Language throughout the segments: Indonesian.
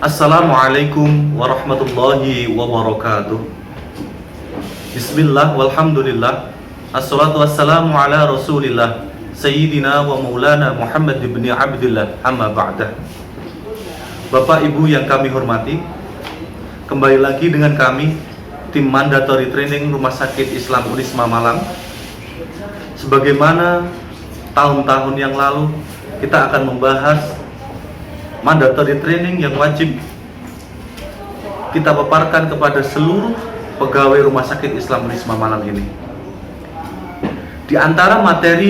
Assalamualaikum warahmatullahi wabarakatuh. Bismillah walhamdulillah. Assalatu wassalamu ala rasulillah Sayyidina wa maulana Muhammad ibn Abdillah, amma ba'dah. Bapak Ibu yang kami hormati, kembali lagi dengan kami, tim Mandatory Training Rumah Sakit Islam Unisma Malang. Sebagaimana tahun-tahun yang lalu, kita akan membahas mandatory training yang wajib kita paparkan kepada seluruh pegawai Rumah Sakit Islam Unisma Malang ini. Di antara materi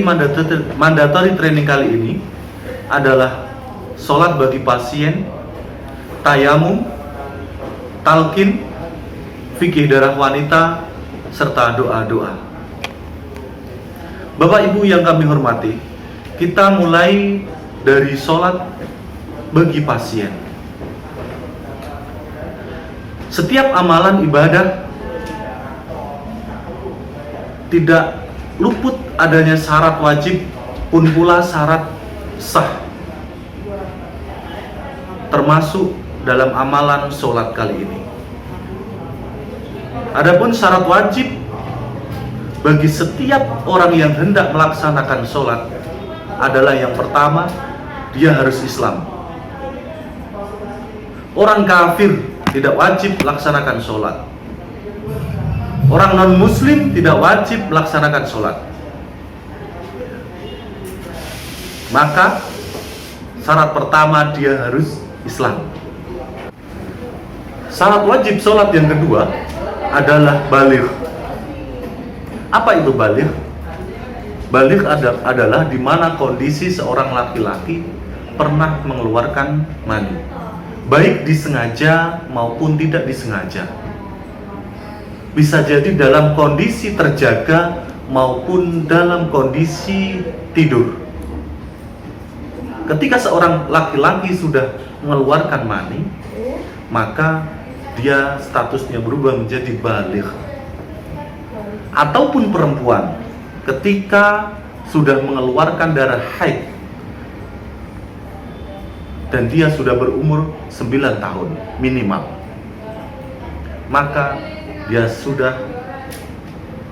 mandatory training kali ini adalah sholat bagi pasien, tayamum, talqin, fikih darah wanita, serta doa-doa. Bapak Ibu yang kami hormati, kita mulai dari sholat bagi pasien. Setiap amalan ibadah tidak luput adanya syarat wajib pun pula syarat sah, termasuk dalam amalan sholat kali ini. Adapun syarat wajib bagi setiap orang yang hendak melaksanakan sholat adalah yang pertama, dia harus Islam. Orang kafir tidak wajib melaksanakan sholat. Orang non-muslim tidak wajib melaksanakan sholat. Maka syarat pertama dia harus Islam. Syarat wajib sholat yang kedua adalah baligh. Apa itu baligh? Baligh adalah di mana kondisi seorang laki-laki pernah mengeluarkan mani, baik disengaja maupun tidak disengaja. Bisa jadi dalam kondisi terjaga maupun dalam kondisi tidur. Ketika seorang laki-laki sudah mengeluarkan mani, maka dia statusnya berubah menjadi baligh. Ataupun perempuan ketika sudah mengeluarkan darah haid dan dia sudah berumur 9 tahun minimal, maka dia sudah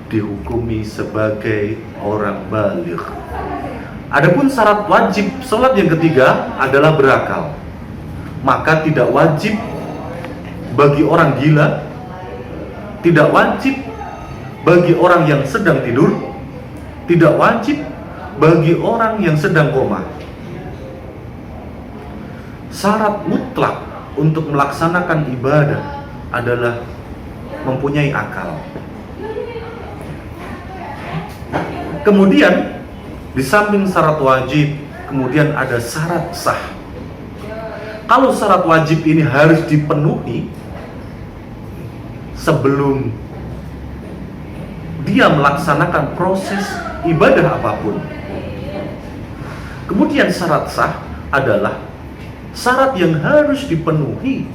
dihukumi sebagai orang baligh. Adapun syarat wajib sholat yang ketiga adalah berakal. Maka tidak wajib bagi orang gila, tidak wajib bagi orang yang sedang tidur, tidak wajib bagi orang yang sedang koma. Syarat mutlak untuk melaksanakan ibadah adalah mempunyai akal. Kemudian di samping syarat wajib, kemudian ada syarat sah. Kalau syarat wajib ini harus dipenuhi sebelum dia melaksanakan proses ibadah apapun. Kemudian syarat sah adalah syarat yang harus dipenuhi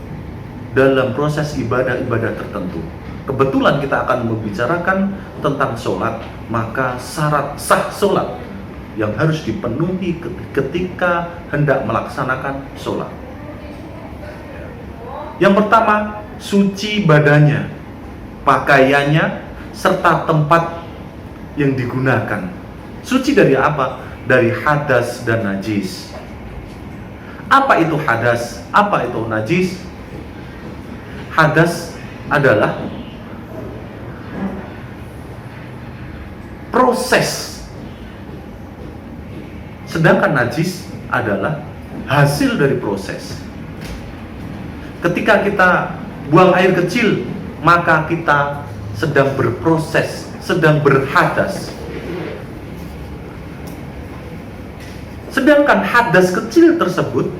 dalam proses ibadah-ibadah tertentu. Kebetulan kita akan membicarakan tentang sholat, maka syarat sah sholat yang harus dipenuhi ketika hendak melaksanakan sholat. Yang pertama, suci badannya, pakaiannya, serta tempat yang digunakan. Suci dari apa? Dari hadas dan najis. Apa itu hadas? Apa itu najis? Hadas adalah proses, sedangkan najis adalah hasil dari proses. Ketika kita buang air kecil, maka kita sedang berproses, sedang berhadas. Sedangkan hadas kecil tersebut,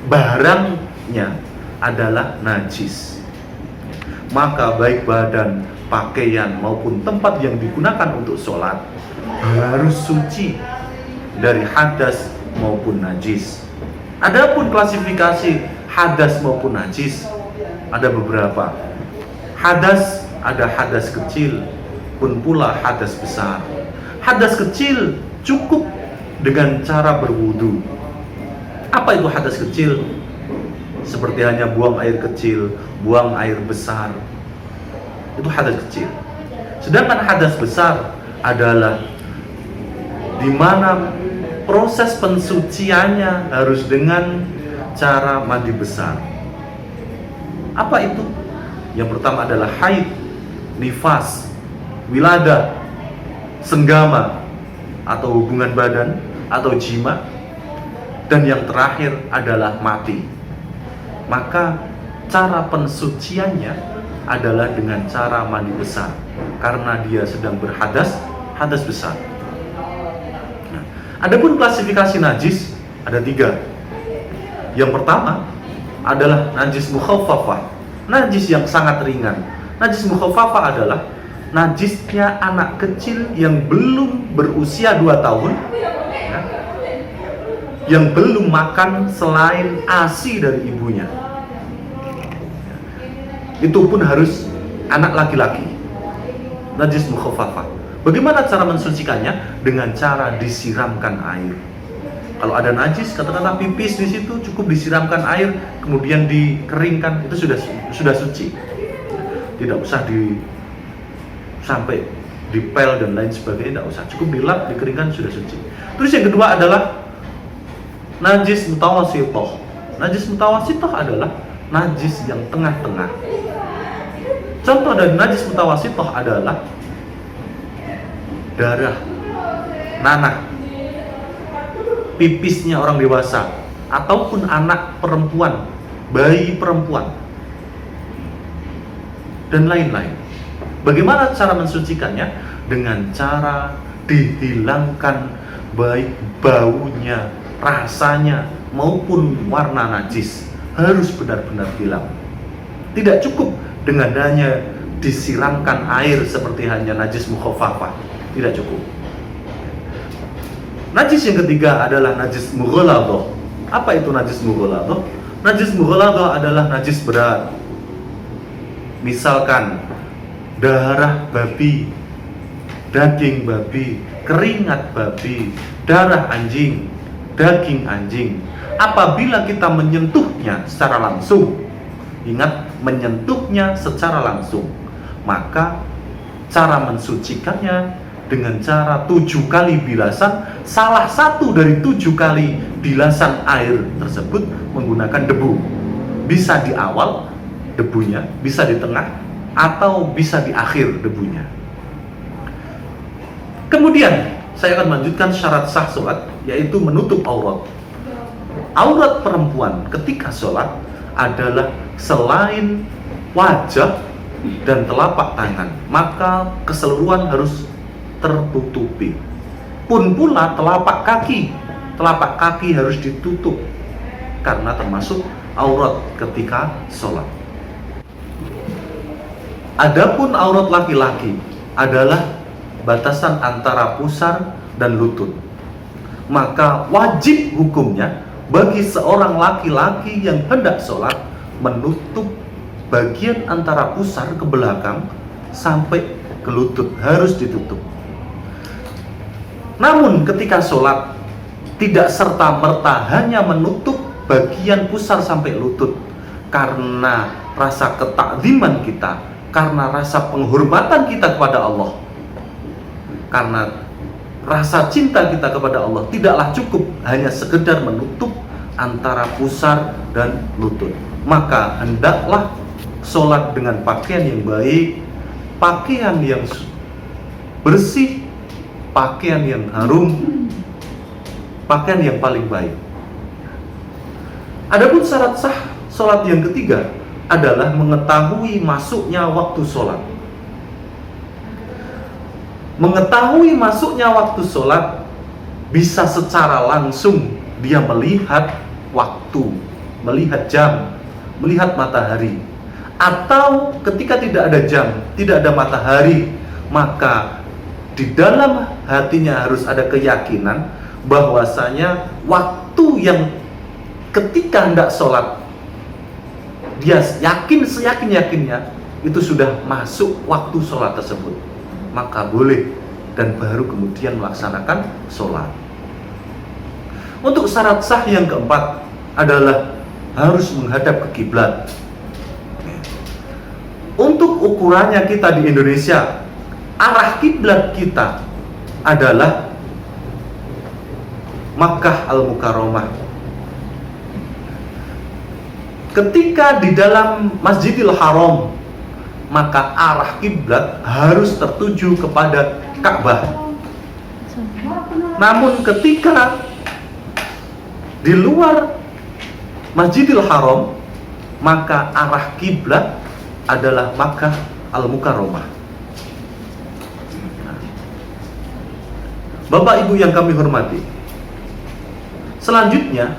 barangnya adalah najis. Maka baik badan, pakaian maupun tempat yang digunakan untuk sholat harus suci dari hadas maupun najis. Adapun klasifikasi hadas maupun najis ada beberapa. Hadas, ada hadas kecil pun pula hadas besar. Hadas kecil cukup dengan cara berwudu. Apa itu hadas kecil? seperti hanya buang air kecil, buang air besar, itu hadas kecil. Sedangkan hadas besar adalah di mana proses pensuciannya harus dengan cara mandi besar. Apa itu? Yang pertama adalah haid, nifas, wiladah, senggama atau hubungan badan atau jima, dan yang terakhir adalah mati. Maka cara pensuciannya adalah dengan cara mandi besar, karena dia sedang hadas besar. Nah, adapun klasifikasi najis ada 3. Yang pertama adalah najis mukhaffafah, najis yang sangat ringan. Najis mukhaffafah adalah najisnya anak kecil yang belum berusia 2 tahun, ya, yang belum makan selain ASI dari ibunya. Itu pun harus anak laki-laki. Najis mukhaffafah. Bagaimana cara mensucikannya? Dengan cara disiramkan air. Kalau ada najis, katakanlah pipis di situ, cukup disiramkan air, kemudian dikeringkan, itu sudah suci. Tidak usah sampai dipel dan lain sebagainya, tidak usah. Cukup dilap, dikeringkan, sudah suci. Terus yang kedua adalah najis mutawassithah. Najis mutawassithah adalah najis yang tengah-tengah. Contoh dari najis mutawassithah adalah darah, nanah, pipisnya orang dewasa, ataupun anak perempuan, bayi perempuan, dan lain-lain. Bagaimana cara mensucikannya? Dengan cara dihilangkan baik baunya, rasanya, maupun warna najis. Harus benar-benar hilang. Tidak cukup dengan hanya disiramkan air seperti hanya najis mukhaffafah. Tidak cukup. Najis yang ketiga adalah najis mughaladhah. Apa itu najis mughaladhah? Najis mughaladhah adalah najis berat. Misalkan darah babi, daging babi, keringat babi, darah anjing, daging anjing. Apabila kita menyentuhnya secara langsung, ingat, menyentuhnya secara langsung, maka cara mensucikannya dengan cara 7 kali bilasan. Salah satu dari 7 kali bilasan air tersebut menggunakan debu. Bisa di awal debunya, bisa di tengah, atau bisa di akhir debunya. Kemudian saya akan melanjutkan syarat sah sholat, yaitu menutup aurat. Aurat perempuan ketika sholat adalah selain wajah dan telapak tangan, maka keseluruhan harus tertutupi. Pun pula telapak kaki harus ditutup, karena termasuk aurat ketika sholat. Adapun aurat laki-laki adalah batasan antara pusar dan lutut. Maka wajib hukumnya bagi seorang laki-laki yang hendak sholat menutup bagian antara pusar ke belakang sampai ke lutut, harus ditutup. Namun ketika sholat tidak serta-merta hanya menutup bagian pusar sampai lutut, karena rasa ketakziman kita, karena rasa penghormatan kita kepada Allah, karena rasa cinta kita kepada Allah, tidaklah cukup hanya sekedar menutup antara pusar dan lutut. Maka hendaklah sholat dengan pakaian yang baik, pakaian yang bersih, pakaian yang harum, pakaian yang paling baik. Adapun syarat sah sholat yang ketiga adalah mengetahui masuknya waktu sholat. Mengetahui masuknya waktu sholat bisa secara langsung dia melihat waktu, melihat jam, melihat matahari. Atau ketika tidak ada jam, tidak ada matahari, maka di dalam hatinya harus ada keyakinan bahwasanya waktu yang ketika hendak sholat, dia yakin seyakin-yakinnya itu sudah masuk waktu sholat tersebut, maka boleh dan baru kemudian melaksanakan sholat. Untuk syarat sah yang keempat adalah harus menghadap ke kiblat. Untuk ukurannya kita di Indonesia, arah kiblat kita adalah Makkah Al-Mukarramah. Ketika di dalam Masjidil Haram, maka arah kiblat harus tertuju kepada Ka'bah. Namun ketika di luar Masjidil Haram, maka arah kiblat adalah Makkah Al-Mukarramah. Bapak Ibu yang kami hormati, selanjutnya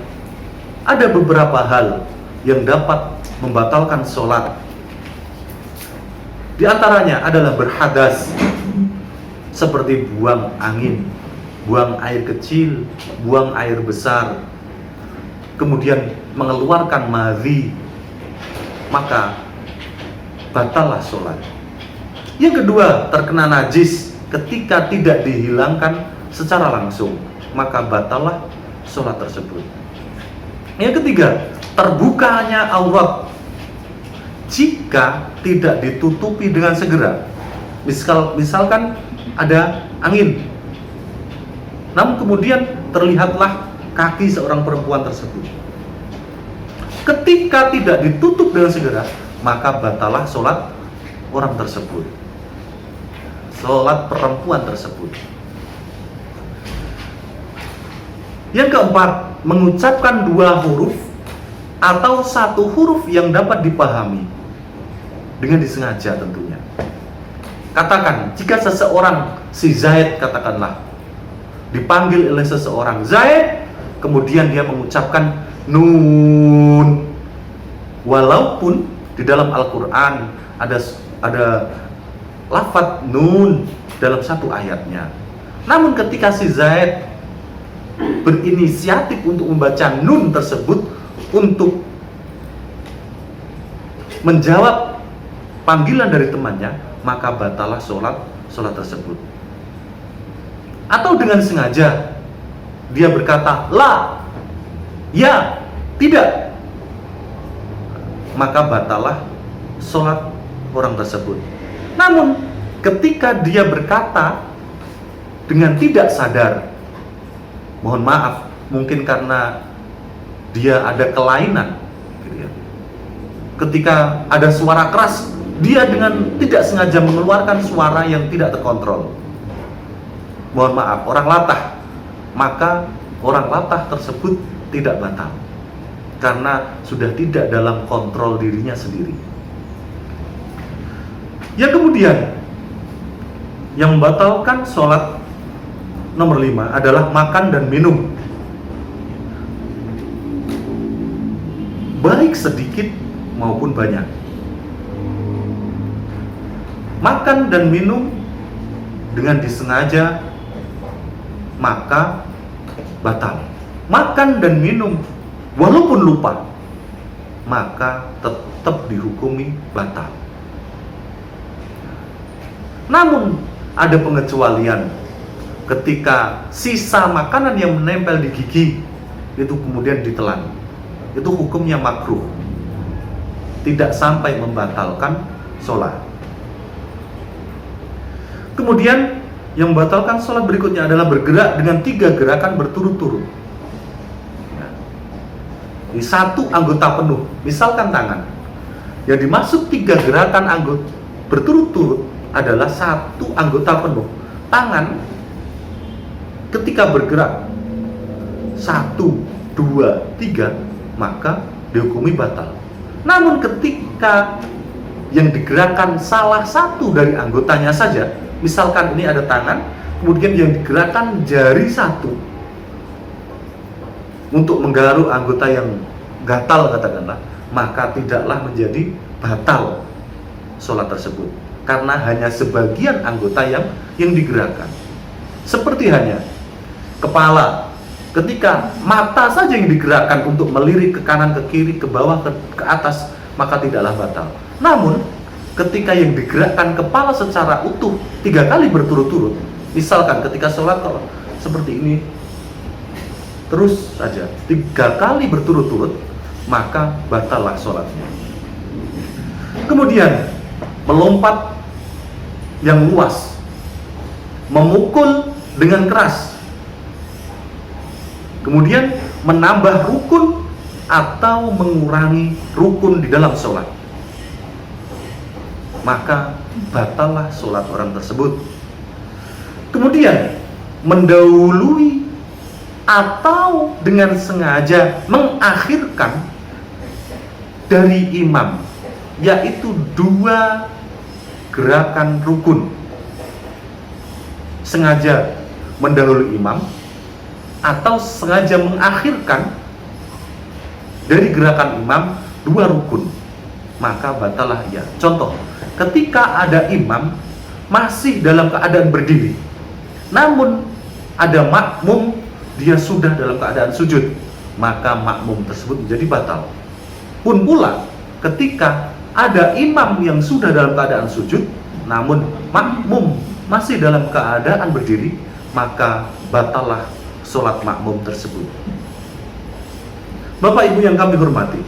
ada beberapa hal yang dapat membatalkan sholat. Di antaranya adalah berhadas, seperti buang angin, buang air kecil, buang air besar, kemudian mengeluarkan madhi, maka batallah sholat. Yang kedua, terkena najis ketika tidak dihilangkan secara langsung, maka batallah sholat tersebut. Yang ketiga, terbukanya aurat jika tidak ditutupi dengan segera. Misalkan ada angin, namun kemudian terlihatlah kaki seorang perempuan tersebut. Ketika tidak ditutup dengan segera, maka batalah sholat orang tersebut, sholat perempuan tersebut. Yang keempat, mengucapkan dua huruf atau satu huruf yang dapat dipahami dengan disengaja tentunya. Katakan, jika seseorang, si Zaid katakanlah, dipanggil oleh seseorang, Zaid, kemudian dia mengucapkan nun, walaupun di dalam Al-Quran ada lafaz nun dalam satu ayatnya. Namun ketika si Zaid berinisiatif untuk membaca nun tersebut untuk menjawab panggilan dari temannya, maka batalah sholat tersebut. Atau dengan sengaja dia berkata la, ya, tidak, maka batalah sholat orang tersebut. Namun ketika dia berkata dengan tidak sadar, mohon maaf, mungkin karena dia ada kelainan gitu ya. Ketika ada suara keras, dia dengan tidak sengaja mengeluarkan suara yang tidak terkontrol, mohon maaf, orang latah, maka orang latah tersebut tidak batal karena sudah tidak dalam kontrol dirinya sendiri. Yang kemudian yang membatalkan sholat nomor 5 adalah makan dan minum, baik sedikit maupun banyak. Makan dan minum dengan disengaja, maka batal. Makan dan minum walaupun lupa, maka tetap dihukumi batal. Namun ada pengecualian. Ketika sisa makanan yang menempel di gigi itu kemudian ditelan, itu hukumnya makruh, tidak sampai membatalkan sholat. Kemudian yang membatalkan sholat berikutnya adalah bergerak dengan 3 gerakan berturut-turut. Ini satu anggota penuh, misalkan tangan. Yang dimaksud 3 gerakan anggota berturut-turut adalah satu anggota penuh. Tangan ketika bergerak 1, 2, 3, maka dihukumi batal. Namun ketika yang digerakkan salah satu dari anggotanya saja, misalkan ini ada tangan, kemudian yang digerakkan jari 1 untuk menggaruk anggota yang gatal katakanlah, maka tidaklah menjadi batal sholat tersebut, karena hanya sebagian anggota yang digerakkan. Seperti hanya kepala, ketika mata saja yang digerakkan untuk melirik ke kanan, ke kiri, ke bawah, ke atas, maka tidaklah batal. Namun ketika yang digerakkan kepala secara utuh 3 kali berturut-turut, misalkan ketika sholat kalau seperti ini terus saja 3 kali berturut-turut, maka batallah sholatnya. Kemudian melompat yang luas, memukul dengan keras, kemudian menambah rukun atau mengurangi rukun di dalam sholat, maka batallah sholat orang tersebut. Kemudian mendahului atau dengan sengaja mengakhirkan dari imam, yaitu 2 gerakan rukun. Sengaja mendahului imam atau sengaja mengakhirkan dari gerakan imam 2 rukun, maka batallah ia. Contoh, ketika ada imam masih dalam keadaan berdiri, namun ada makmum dia sudah dalam keadaan sujud, maka makmum tersebut menjadi batal. Pun pula ketika ada imam yang sudah dalam keadaan sujud, namun makmum masih dalam keadaan berdiri, maka batallah sholat makmum tersebut. Bapak Ibu yang kami hormati,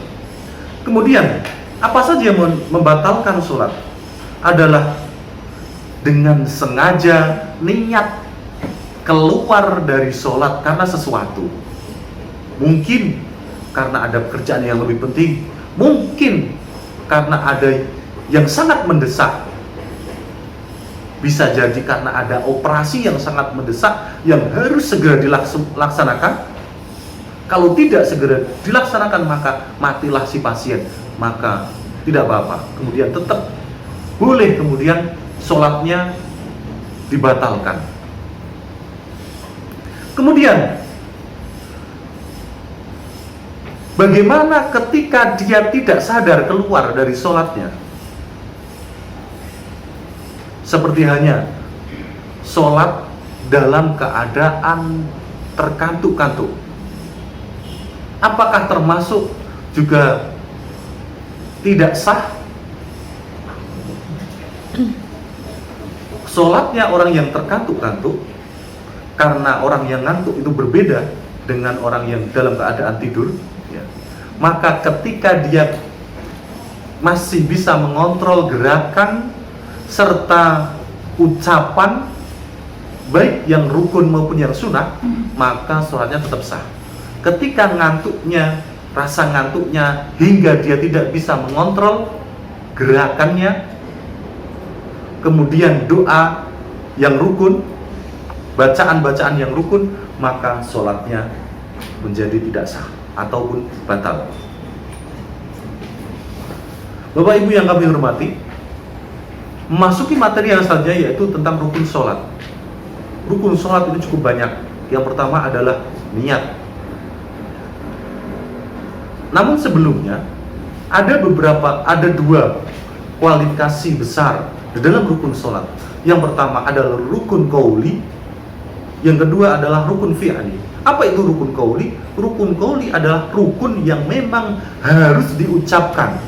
kemudian apa saja yang membatalkan sholat adalah dengan sengaja niat keluar dari sholat karena sesuatu. Mungkin karena ada pekerjaan yang lebih penting, mungkin karena ada yang sangat mendesak, bisa jadi karena ada operasi yang sangat mendesak yang harus segera dilaksanakan. Kalau tidak segera dilaksanakan maka matilah si pasien, maka tidak apa-apa, kemudian tetap boleh kemudian sholatnya dibatalkan. Kemudian bagaimana ketika dia tidak sadar keluar dari sholatnya? Seperti hanya sholat dalam keadaan terkantuk-kantuk, apakah termasuk juga tidak sah? Sholatnya orang yang terkantuk-kantuk, karena orang yang ngantuk itu berbeda dengan orang yang dalam keadaan tidur, ya. Maka ketika dia masih bisa mengontrol gerakan serta ucapan, baik yang rukun maupun yang sunnah, maka sholatnya tetap sah. Ketika ngantuknya, rasa ngantuknya hingga dia tidak bisa mengontrol gerakannya, kemudian doa yang rukun, bacaan-bacaan yang rukun, maka sholatnya menjadi tidak sah ataupun batal. Bapak Ibu yang kami hormati, memasuki materi yang selanjutnya yaitu tentang rukun sholat. Rukun sholat itu cukup banyak. Yang pertama adalah niat. Namun sebelumnya ada 2 kualifikasi besar di dalam rukun sholat. Yang pertama adalah rukun qauli, yang kedua adalah rukun fi'li. Apa itu rukun qauli? Rukun qauli adalah rukun yang memang harus diucapkan.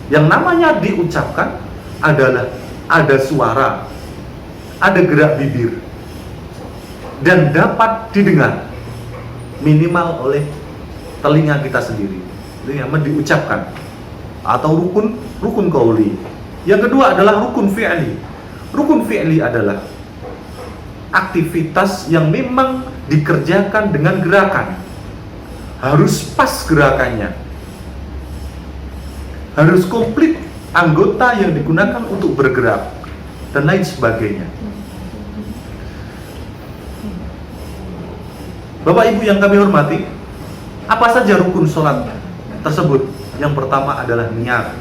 Yang namanya diucapkan adalah ada suara, ada gerak bibir, dan dapat didengar minimal oleh telinga kita sendiri. Itu yang diucapkan, atau rukun qauli. Yang kedua adalah rukun fi'li. Rukun fi'li adalah aktivitas yang memang dikerjakan dengan gerakan. Harus pas gerakannya, harus komplit anggota yang digunakan untuk bergerak, dan lain sebagainya. Bapak Ibu yang kami hormati, apa saja rukun sholat tersebut? Yang pertama adalah niat.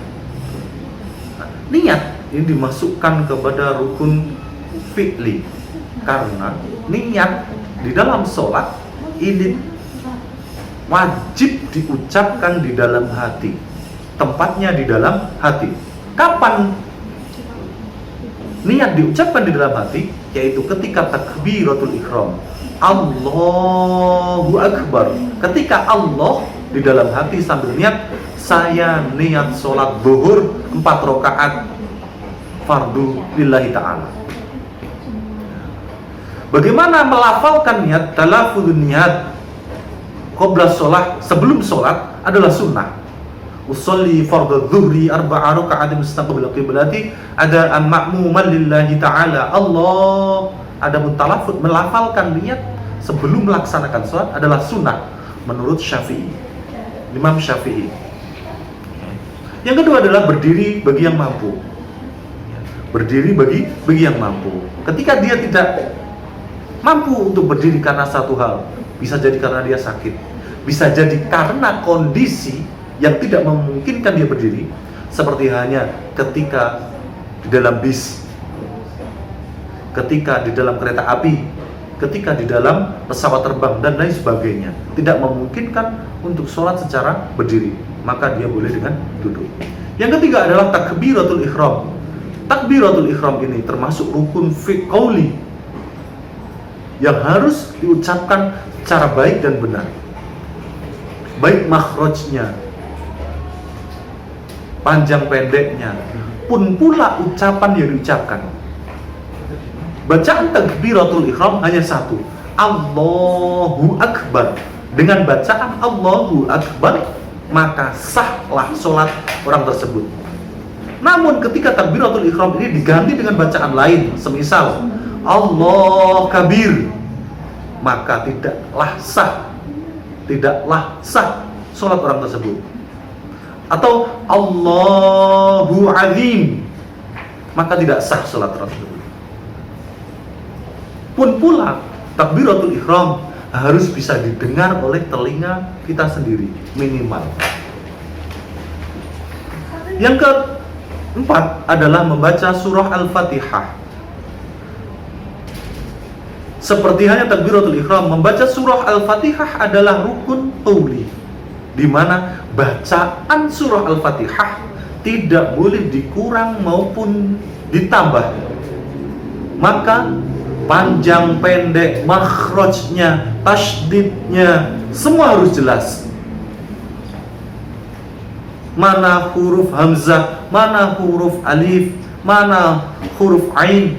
Niat ini dimasukkan kepada rukun fi'li, karena niat di dalam sholat ini wajib diucapkan di dalam hati. Tempatnya di dalam hati. Kapan niat diucapkan di dalam hati? Yaitu ketika takbiratul ihram, Allahu Akbar. Ketika Allah di dalam hati sambil niat, saya niat sholat zuhur 4 rakaat fardu lillahi ta'ala. Bagaimana melafalkan niat? Talafuzun niat. qabla sholat, sebelum sholat adalah sunnah. Usolli fardhu dhuhri arba'a raka'atin mustaqbil qiblati adaan ma'muman lillahi ta'ala. Allah ada mutalafut melafalkan niat sebelum melaksanakan sholat adalah sunnah menurut Syafi'i, Imam Syafi'i. Yang kedua adalah berdiri bagi yang mampu. Berdiri bagi yang mampu. Ketika dia tidak mampu untuk berdiri karena satu hal, bisa jadi karena dia sakit, bisa jadi karena kondisi yang tidak memungkinkan dia berdiri, seperti hanya ketika di dalam bis, ketika di dalam kereta api, ketika di dalam pesawat terbang dan lain sebagainya, tidak memungkinkan untuk sholat secara berdiri, maka dia boleh dengan duduk. Yang ketiga adalah takbiratul ihram. Takbiratul ihram ini termasuk rukun fiqh qauli yang harus diucapkan secara baik dan benar, baik makhrajnya, panjang pendeknya, pun pula ucapan yang diucapkan. Bacaan takbiratul ihram hanya satu, Allahu Akbar. Dengan bacaan Allahu Akbar, maka sahlah sholat orang tersebut. Namun ketika takbiratul ihram ini diganti dengan bacaan lain, semisal Allah Kabir, maka tidaklah sah sholat orang tersebut. Atau Allahu Azim, maka tidak sah sholat tersebut. Pun pula takbiratul ihram harus bisa didengar oleh telinga kita sendiri minimal. Yang keempat adalah membaca surah Al-Fatihah. Seperti hanya takbiratul ihram, membaca surah Al-Fatihah adalah rukun qauli, di mana bacaan surah Al-Fatihah tidak boleh dikurang maupun ditambah. Maka panjang pendek, makhrajnya, tasydidnya, semua harus jelas. Mana huruf hamzah, mana huruf alif, mana huruf ain.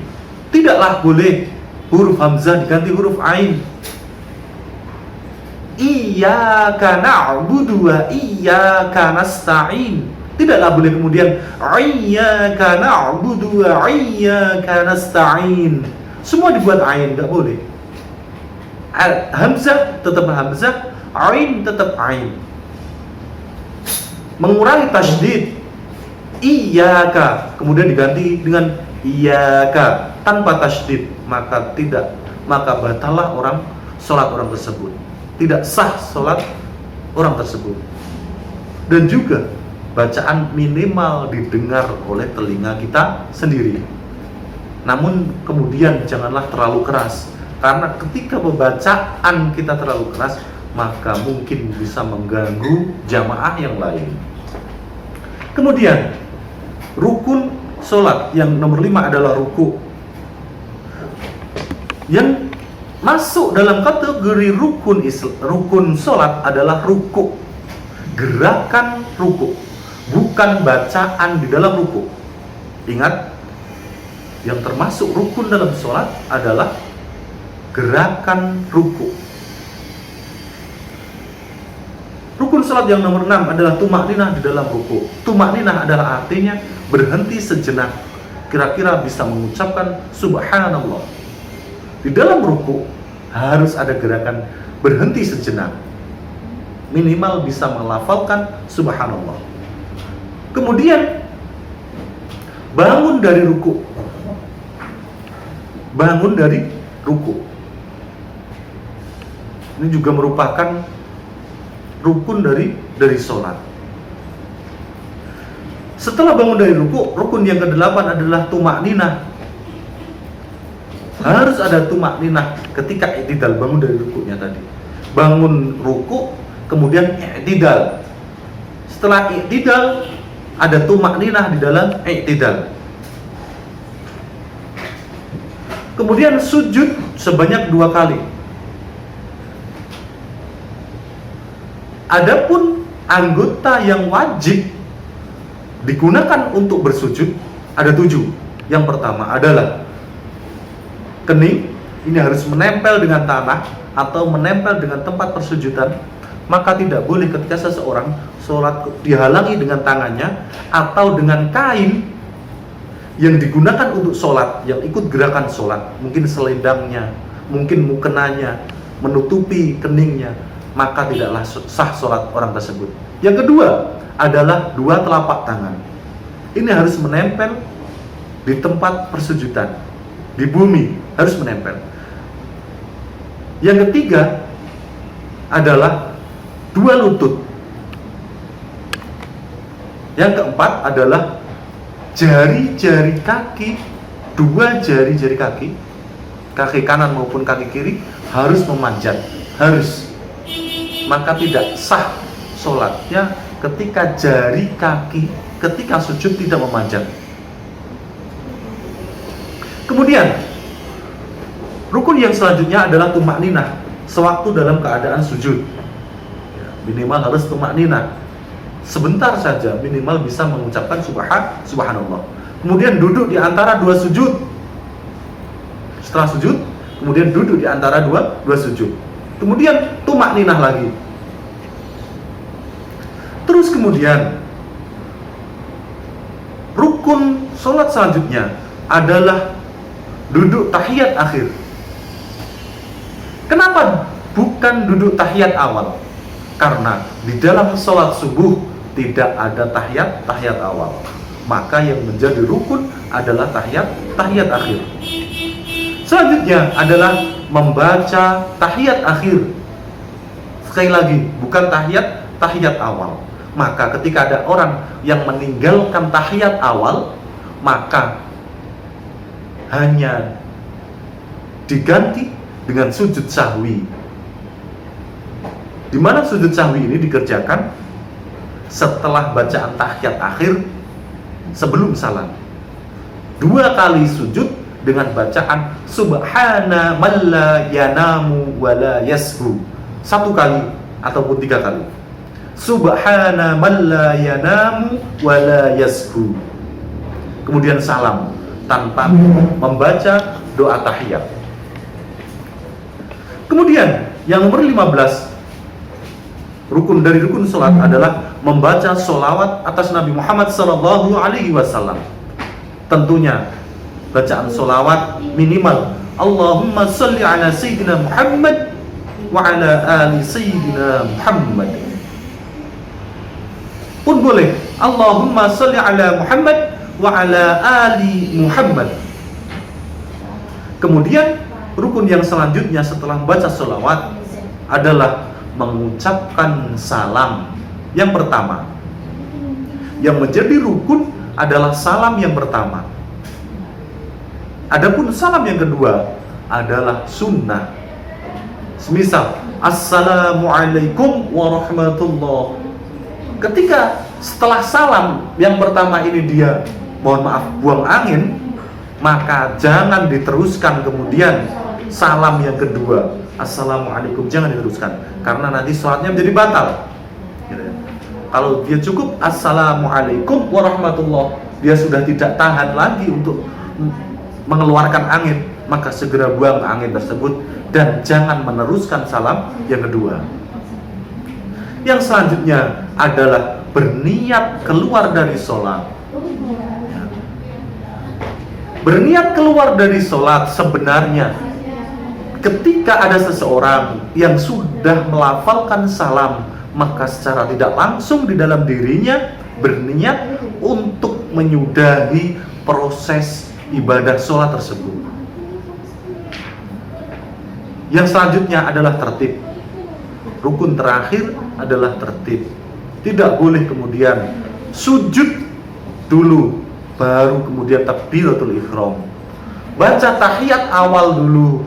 Tidaklah boleh huruf hamzah diganti huruf ain. Iyyaka na'budu wa iyyaka nasta'in. Tidaklah boleh kemudian iyyaka na'budu wa iyyaka nasta'in. Semua dibuat ain, enggak boleh. Hamzah tetap hamzah, ain tetap ain. Mengurangi tasydid, iyyaka kemudian diganti dengan iyyaka tanpa tasydid, maka batalah sholat orang tersebut. Tidak sah sholat orang tersebut. Dan juga bacaan minimal didengar oleh telinga kita sendiri. Namun kemudian janganlah terlalu keras, karena ketika pembacaan kita terlalu keras, maka mungkin bisa mengganggu jamaah yang lain. Kemudian rukun sholat yang nomor 5 adalah ruku. Yang masuk dalam kategori rukun sholat adalah ruku, gerakan ruku, bukan bacaan di dalam ruku. Ingat, yang termasuk rukun dalam sholat adalah gerakan ruku. Rukun sholat yang nomor 6 adalah tumakninah di dalam ruku. Tumakninah adalah artinya berhenti sejenak, kira-kira bisa mengucapkan subhanallah. Di dalam ruku harus ada gerakan berhenti sejenak, minimal bisa melafalkan subhanallah. Kemudian bangun dari ruku. Bangun dari ruku. Ini juga merupakan rukun dari sholat. Setelah bangun dari ruku, rukun yang ke-8 adalah tumakninah. Harus ada tumakninah ketika i'tidal, bangun dari rukunya tadi. Bangun ruku, kemudian i'tidal. Setelah i'tidal, ada tumakninah di dalam i'tidal. Kemudian sujud sebanyak 2 kali. Adapun anggota yang wajib digunakan untuk bersujud ada 7. Yang pertama adalah kening, ini harus menempel dengan tanah atau menempel dengan tempat persujudan. maka tidak boleh ketika seseorang sholat dihalangi dengan tangannya atau dengan kain yang digunakan untuk sholat, yang ikut gerakan sholat, mungkin selendangnya, mungkin mukenanya, menutupi keningnya, maka tidaklah sah sholat orang tersebut. Yang kedua adalah dua telapak tangan. Ini harus menempel di tempat persujudan, di bumi, harus menempel. Yang ketiga adalah dua lutut. Yang keempat adalah jari-jari kaki, dua jari-jari kaki kanan maupun kaki kiri harus memanjat, harus. Maka tidak sah sholatnya ketika jari kaki ketika sujud tidak memanjat. Kemudian rukun yang selanjutnya adalah tumakninah sewaktu dalam keadaan sujud. Minimal harus tumakninah. Sebentar saja, minimal bisa mengucapkan subhanallah. Kemudian duduk di antara dua sujud. Setelah sujud, kemudian duduk di antara dua sujud. Kemudian tumakninah lagi. Terus kemudian rukun sholat selanjutnya adalah duduk tahiyat akhir. Kenapa bukan duduk tahiyat awal? Karena di dalam sholat subuh tidak ada tahiyat awal. Maka yang menjadi rukun adalah tahiyat akhir. Selanjutnya adalah membaca tahiyat akhir. Sekali lagi, bukan tahiyat awal. Maka ketika ada orang yang meninggalkan tahiyat awal, maka hanya diganti dengan sujud sahwi. Di mana sujud sahwi ini dikerjakan setelah bacaan tahiyat akhir sebelum salam. 2 kali sujud dengan bacaan subhana man la yanamu wa la yashu. 1 kali ataupun 3 kali. Subhana man la yanamu wa la yashu. Kemudian salam tanpa membaca doa tahiyat. Kemudian yang nomor 15, rukun dari rukun sholat adalah membaca sholawat atas Nabi Muhammad SAW. Tentunya bacaan sholawat minimal Allahumma sholli ala Sayyidina Muhammad wa ala ali Sayyidina Muhammad. Pun boleh Allahumma sholli ala Muhammad wa ala ali Muhammad. Kemudian rukun yang selanjutnya setelah membaca sholawat adalah mengucapkan salam. Yang pertama, yang menjadi rukun adalah salam yang pertama. Adapun salam yang kedua adalah sunnah. Semisal assalamualaikum warahmatullah. Ketika setelah salam yang pertama ini dia mohon maaf buang angin, maka jangan diteruskan kemudian salam yang kedua assalamualaikum, jangan diteruskan karena nanti sholatnya menjadi batal. Kalau dia cukup assalamualaikum warahmatullah, dia sudah tidak tahan lagi untuk mengeluarkan angin, maka segera buang angin tersebut dan jangan meneruskan salam yang kedua. Yang selanjutnya adalah berniat keluar dari sholat. Berniat keluar dari sholat sebenarnya ketika ada seseorang yang sudah melafalkan salam, maka secara tidak langsung di dalam dirinya berniat untuk menyudahi proses ibadah sholat tersebut. Yang selanjutnya adalah tertib. Rukun terakhir adalah tertib. Tidak boleh kemudian sujud dulu baru kemudian takbiratul ihram. Baca tahiyat awal dulu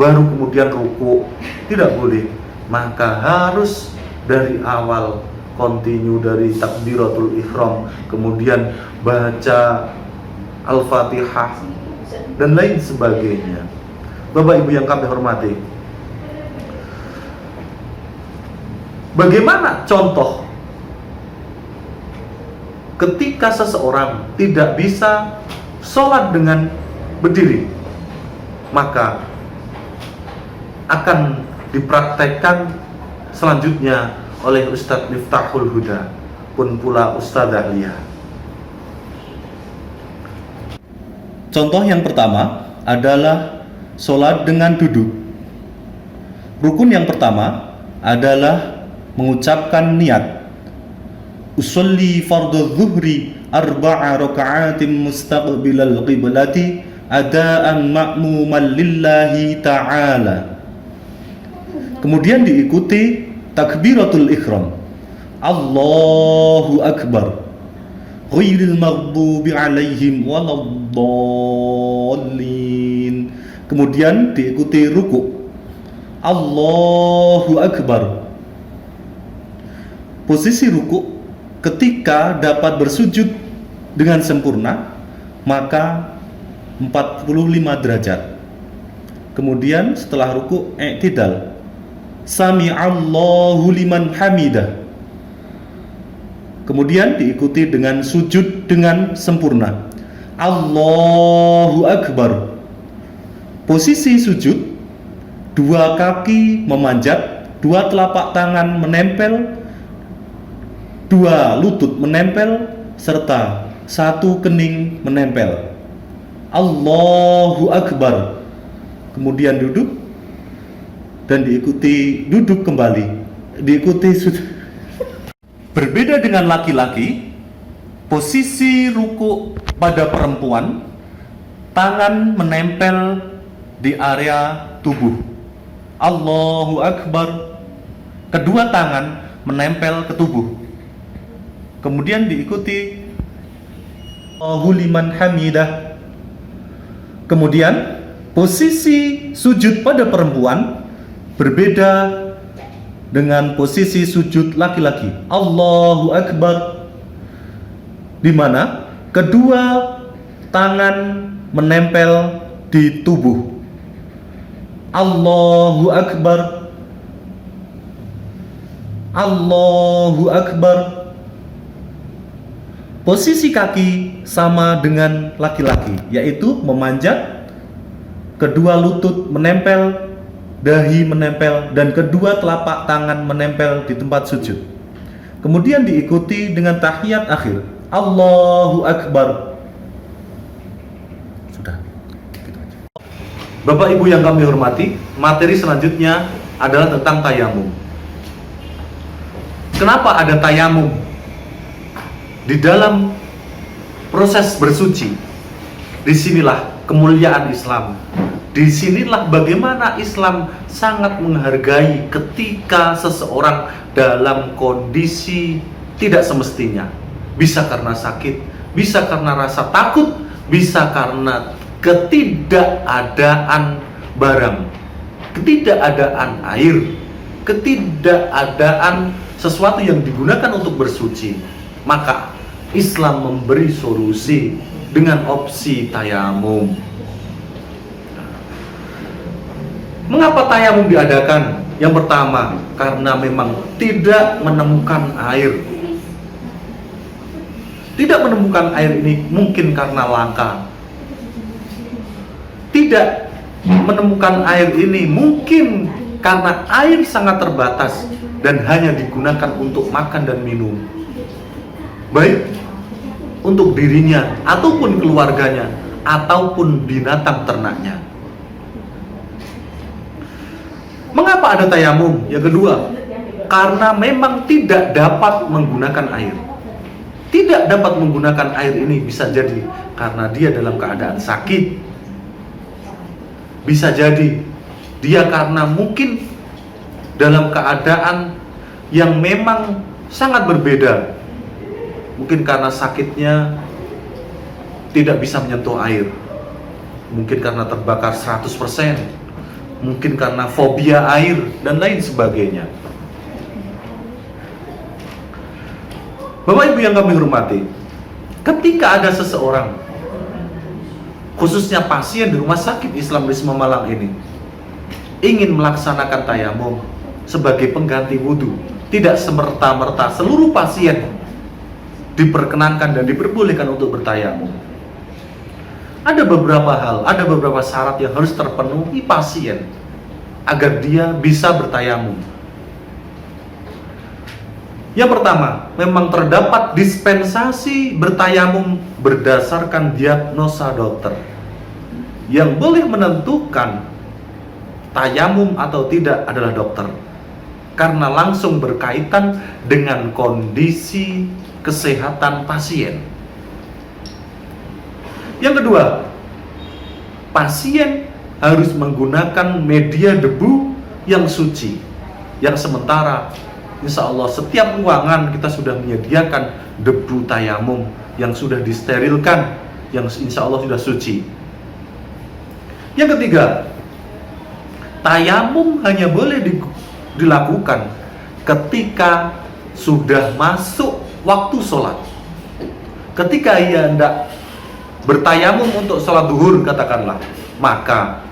baru kemudian ruku. Tidak boleh. Maka harus dari awal continue dari takbiratul ihram, kemudian baca Al-Fatihah dan lain sebagainya. Bapak Ibu yang kami hormati, bagaimana contoh ketika seseorang tidak bisa sholat dengan berdiri? Maka akan dipraktekkan selanjutnya oleh Ustadz Miftahul Huda, pun pula Ustadzah Lia. Contoh yang pertama adalah sholat dengan duduk. Rukun yang pertama adalah mengucapkan niat. Usolli fardhu dhuhri arba'a raka'atin mustaqbilal qiblati adaan ma'muman lillahi ta'ala. Kemudian diikuti takbiratul ihram. Allahu Akbar. Ghairil maghdubi alaihim waladdallin. Kemudian diikuti ruku'. Allahu Akbar. Posisi ruku' ketika dapat bersujud dengan sempurna maka 45 derajat. Kemudian setelah ruku' i'tidal. Sami'allahu liman hamidah. Kemudian diikuti dengan sujud dengan sempurna. Allahu Akbar. Posisi sujud, dua kaki memanjat, dua telapak tangan menempel, dua lutut menempel, serta satu kening menempel. Allahu Akbar. Kemudian duduk dan diikuti duduk kembali, diikuti sujud. Berbeda dengan laki-laki, posisi ruku pada perempuan, tangan menempel di area tubuh. Allahu Akbar. Kedua tangan menempel ke tubuh. Kemudian diikuti Allahu liman hamidah. Kemudian posisi sujud pada perempuan berbeda dengan posisi sujud laki-laki. Allahu Akbar, di mana kedua tangan menempel di tubuh. Allahu Akbar. Allahu Akbar. Posisi kaki sama dengan laki-laki, yaitu memanjat, kedua lutut menempel, dahi menempel, dan kedua telapak tangan menempel di tempat sujud. Kemudian diikuti dengan tahiyat akhir. Allahu Akbar. Sudah. Gitu aja. Bapak Ibu yang kami hormati, materi selanjutnya adalah tentang tayamum. Kenapa ada tayamum di dalam proses bersuci? Disinilah kemuliaan Islam. Disinilah bagaimana Islam sangat menghargai ketika seseorang dalam kondisi tidak semestinya. Bisa karena sakit, bisa karena rasa takut, bisa karena ketidakadaan barang, ketidakadaan air, ketidakadaan sesuatu yang digunakan untuk bersuci. Maka Islam memberi solusi dengan opsi tayamum. Mengapa tayamum diadakan? Yang pertama, karena memang tidak menemukan air. Tidak menemukan air ini mungkin karena langka. Tidak menemukan air ini mungkin karena air sangat terbatas dan hanya digunakan untuk makan dan minum. Baik untuk dirinya ataupun keluarganya ataupun binatang ternaknya. Mengapa ada tayamum? Yang kedua, karena memang tidak dapat menggunakan air. Tidak dapat menggunakan air ini bisa jadi karena dia dalam keadaan sakit. Bisa jadi dia karena mungkin dalam keadaan yang memang sangat berbeda. Mungkin karena sakitnya tidak bisa menyentuh air. Mungkin karena terbakar 100%. Mungkin karena fobia air dan lain sebagainya. Bapak Ibu yang kami hormati, ketika ada seseorang, khususnya pasien di Rumah Sakit Islam Wisma Malang ini, ingin melaksanakan tayamum sebagai pengganti wudhu, tidak semerta-merta seluruh pasien diperkenankan dan diperbolehkan untuk bertayamum. Ada beberapa hal, ada beberapa syarat yang harus terpenuhi pasien agar dia bisa bertayamum. Yang pertama, memang terdapat dispensasi bertayamum berdasarkan diagnosa dokter. Yang boleh menentukan tayamum atau tidak adalah dokter, karena langsung berkaitan dengan kondisi kesehatan pasien. Yang kedua, pasien harus menggunakan media debu yang suci, yang sementara insya Allah setiap ruangan kita sudah menyediakan debu tayamum yang sudah disterilkan, yang insya Allah sudah suci. Yang ketiga, tayamum hanya boleh dilakukan ketika sudah masuk waktu sholat. Ketika ia hendak bertayamum untuk sholat zuhur katakanlah, maka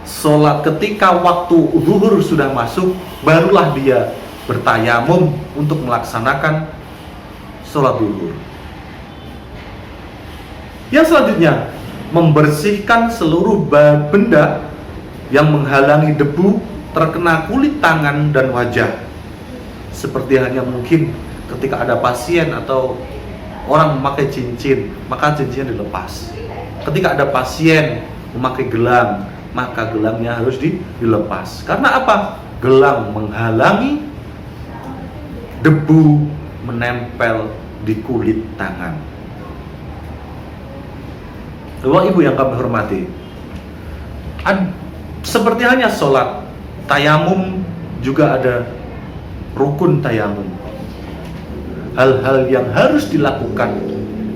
sholat ketika waktu zuhur sudah masuk, barulah dia bertayamum untuk melaksanakan sholat zuhur. Yang selanjutnya, membersihkan seluruh benda yang menghalangi debu terkena kulit tangan dan wajah. Seperti hanya mungkin ketika ada pasien atau orang memakai cincin, maka cincinnya dilepas. Ketika ada pasien memakai gelang, maka gelangnya harus dilepas. Karena apa? Gelang menghalangi debu menempel di kulit tangan. Bapak Ibu yang kami hormati, seperti hanya sholat, tayamum juga ada rukun tayamum. Hal-hal yang harus dilakukan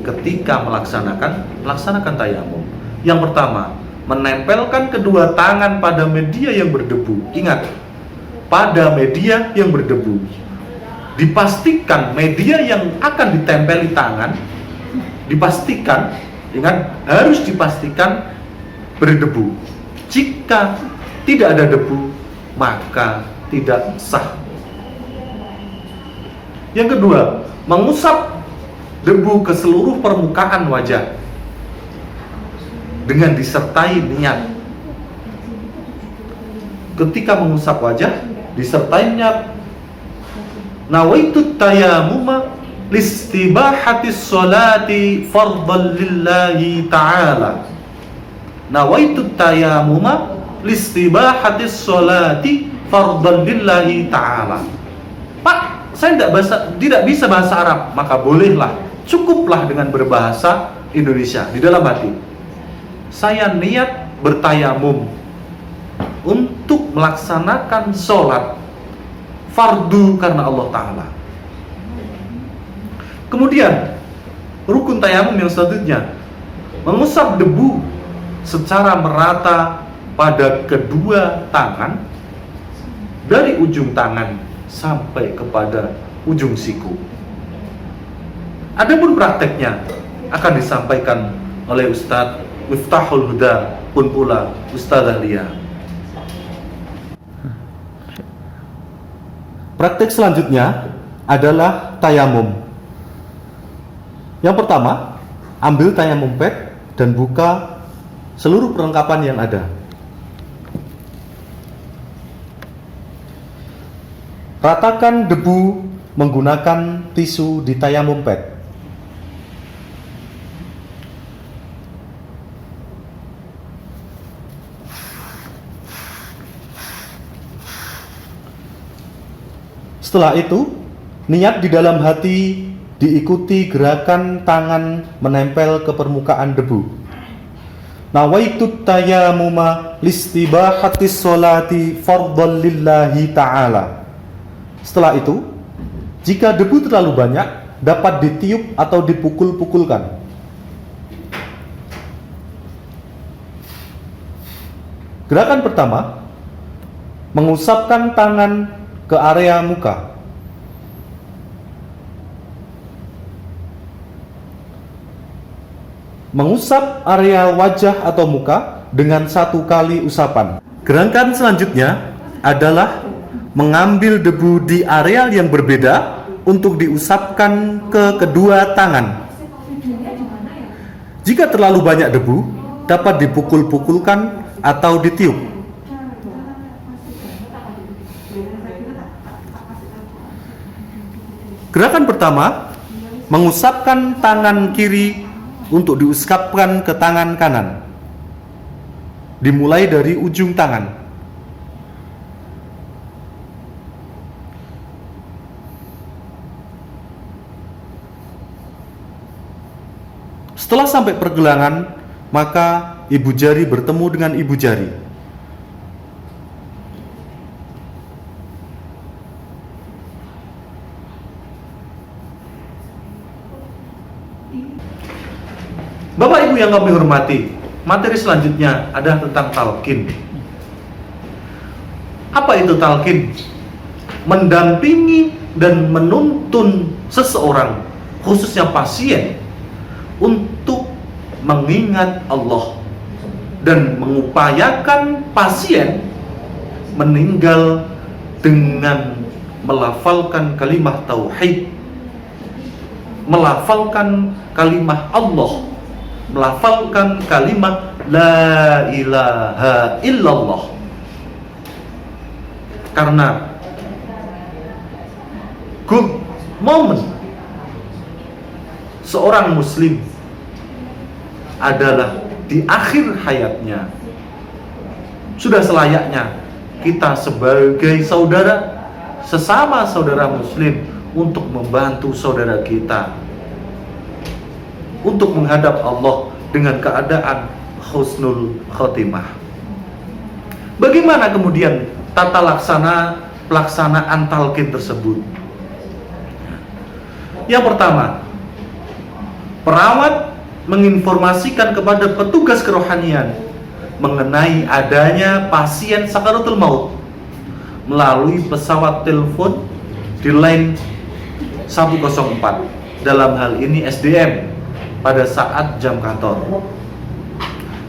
ketika melaksanakan tayamum. Yang pertama, menempelkan kedua tangan pada media yang berdebu. Ingat, pada media yang berdebu. Dipastikan media yang akan ditempeli tangan, dipastikan, ingat, harus dipastikan berdebu. Jika tidak ada debu, maka tidak sah. Yang kedua, mengusap debu ke seluruh permukaan wajah dengan disertai niat. Ketika mengusap wajah, disertai niat. Nawaitu tayamuma listibahatis sholati fardhan lillahi ta'ala. Nawaitu tayamuma listibahatis sholati fardhan lillahi ta'ala. Pak, saya tidak bisa bahasa Arab, maka bolehlah, cukuplah dengan berbahasa Indonesia di dalam hati. Saya niat bertayamum untuk melaksanakan sholat fardu karena Allah Ta'ala. Kemudian rukun tayamum yang selanjutnya, mengusap debu secara merata pada kedua tangan, dari ujung tangan sampai kepada ujung siku. Adapun prakteknya akan disampaikan oleh Ustadz Miftahul Huda, pun pula Ustadzah Lia. Praktek selanjutnya adalah tayamum. Yang pertama, ambil tayamum pad dan buka seluruh perlengkapan yang ada. Ratakan debu menggunakan tisu di tayamum pad. Setelah itu, niat di dalam hati diikuti gerakan tangan menempel ke permukaan debu. Nawaitut tayamuma listibahatis sholati fardhan lillahi ta'ala. Setelah itu, jika debu terlalu banyak, dapat ditiup atau dipukul-pukulkan. Gerakan pertama, mengusapkan tangan ke area muka. Mengusap area wajah atau muka dengan 1 kali usapan. Gerakan selanjutnya adalah mengambil debu di area yang berbeda untuk diusapkan ke kedua tangan. Jika terlalu banyak debu, dapat dipukul-pukulkan atau ditiup. Gerakan pertama, mengusapkan tangan kiri untuk diusapkan ke tangan kanan. Dimulai dari ujung tangan. Setelah sampai pergelangan, maka ibu jari bertemu dengan ibu jari. Bapak Ibu yang kami hormati, materi selanjutnya adalah tentang talqin. Apa itu talqin? Mendampingi dan menuntun seseorang, khususnya pasien, untuk mengingat Allah dan mengupayakan pasien meninggal dengan melafalkan kalimat tauhid, melafalkan kalimat Allah, melafalkan kalimat la ilaha illallah. Karena good moment seorang muslim adalah di akhir hayatnya. Sudah selayaknya kita sebagai saudara, sesama saudara muslim, untuk membantu saudara kita untuk menghadap Allah dengan keadaan husnul khotimah. Bagaimana kemudian tata pelaksanaan talqin tersebut? Yang pertama, perawat menginformasikan kepada petugas kerohanian mengenai adanya pasien sakaratul maut melalui pesawat telepon di line 104, dalam hal ini SDM, pada saat jam kantor.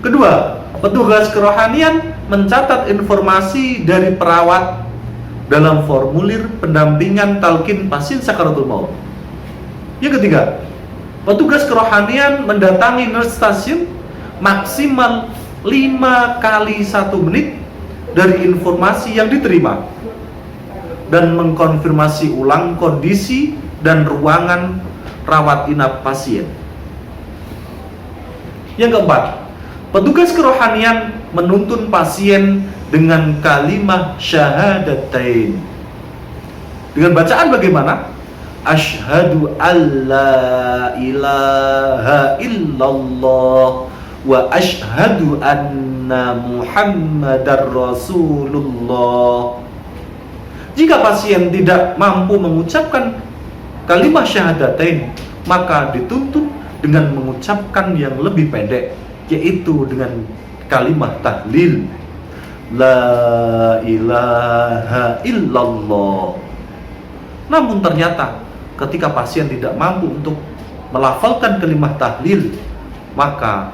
Kedua, petugas kerohanian mencatat informasi dari perawat dalam formulir pendampingan talqin pasien sakaratul maut. Yang ketiga, petugas kerohanian mendatangi nurse station maksimal 5 kali 1 menit dari informasi yang diterima dan mengkonfirmasi ulang kondisi dan ruangan rawat inap pasien. Yang keempat, petugas kerohanian menuntun pasien dengan kalimat syahadatain. Dengan bacaan bagaimana? Asyhadu alla ilaha illallah wa asyhadu anna muhammadar rasulullah. Jika pasien tidak mampu mengucapkan kalimat syahadatain, maka dituntun dengan mengucapkan yang lebih pendek, yaitu dengan kalimat tahlil la ilaha illallah. Namun ternyata ketika pasien tidak mampu untuk melafalkan kalimat tahlil, maka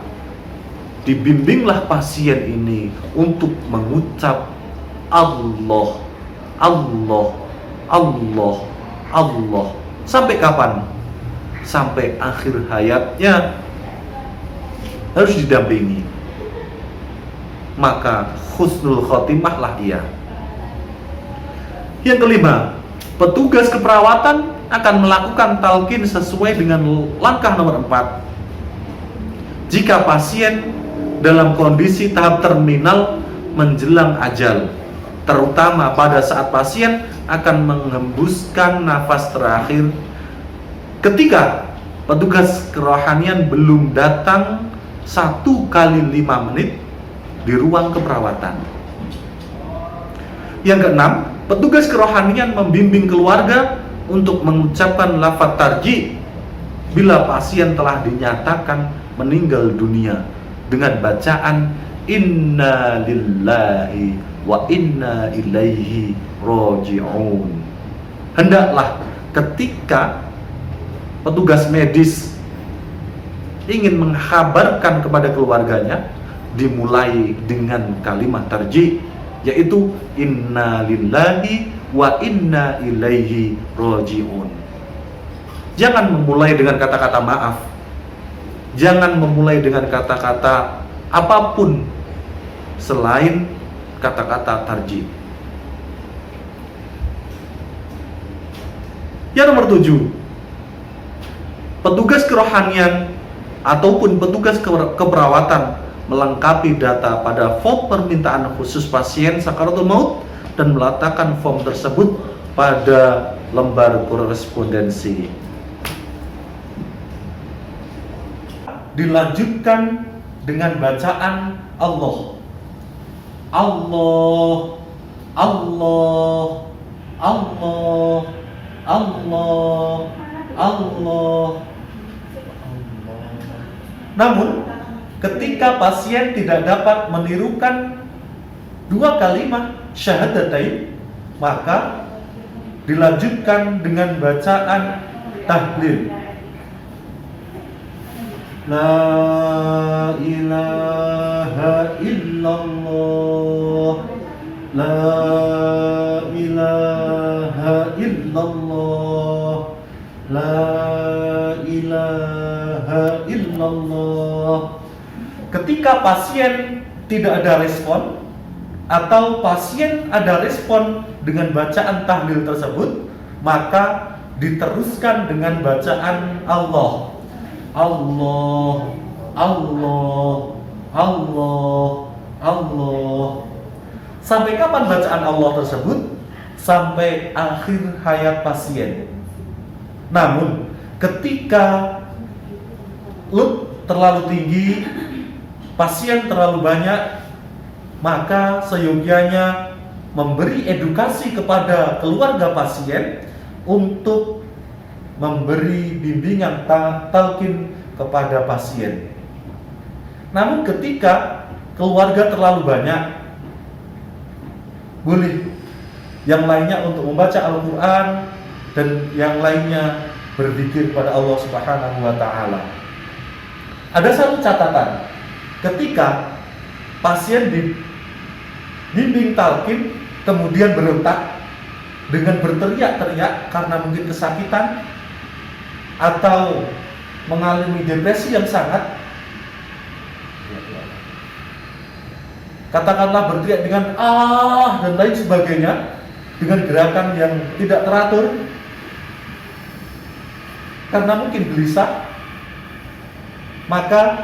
dibimbinglah pasien ini untuk mengucap Allah, Allah, Allah, Allah. Sampai kapan? Sampai akhir hayatnya harus didampingi. Maka husnul khotimah lah ia. Yang kelima, petugas keperawatan akan melakukan talqin sesuai dengan langkah nomor 4. Jika pasien dalam kondisi tahap terminal menjelang ajal, terutama pada saat pasien akan menghembuskan nafas terakhir, ketika petugas kerohanian belum datang 1 kali 5 menit di ruang keperawatan. Yang keenam, petugas kerohanian membimbing keluarga untuk mengucapkan lafaz tarji bila pasien telah dinyatakan meninggal dunia dengan bacaan inna lillahi wa inna ilaihi roji'un. Hendaklah ketika petugas medis ingin menghabarkan kepada keluarganya, dimulai dengan kalimat tarji, yaitu inna lillahi wa inna ilaihi roji'un. Jangan memulai dengan kata-kata maaf, jangan memulai dengan kata-kata apapun selain kata-kata tarji. Yang nomor 7, petugas kerohanian ataupun petugas keperawatan melengkapi data pada form permintaan khusus pasien sakaratul maut dan meletakkan form tersebut pada lembar korespondensi. Dilanjutkan dengan bacaan Allah. Allah, Allah, Allah, Allah, Allah. Namun, ketika pasien tidak dapat menirukan 2 kalimat syahadatain, maka dilanjutkan dengan bacaan tahlil. La ilaha illallah, la ilaha illallah, la ilaha illallah. Ketika pasien tidak ada respon atau pasien ada respon dengan bacaan tahlil tersebut, maka diteruskan dengan bacaan Allah. Allah, Allah, Allah, Allah. Sampai kapan bacaan Allah tersebut? Sampai akhir hayat pasien. Namun, ketika load terlalu tinggi, pasien terlalu banyak, maka seyogianya memberi edukasi kepada keluarga pasien untuk memberi bimbingan talqin kepada pasien. Namun ketika keluarga terlalu banyak, boleh yang lainnya untuk membaca Al-Quran dan yang lainnya berzikir pada Allah Subhanahu wa Ta'ala. Ada satu catatan, ketika pasien dibimbing talqin kemudian berontak dengan berteriak-teriak karena mungkin kesakitan atau mengalami depresi yang sangat, katakanlah berteriak dengan dan lain sebagainya, dengan gerakan yang tidak teratur karena mungkin gelisah, maka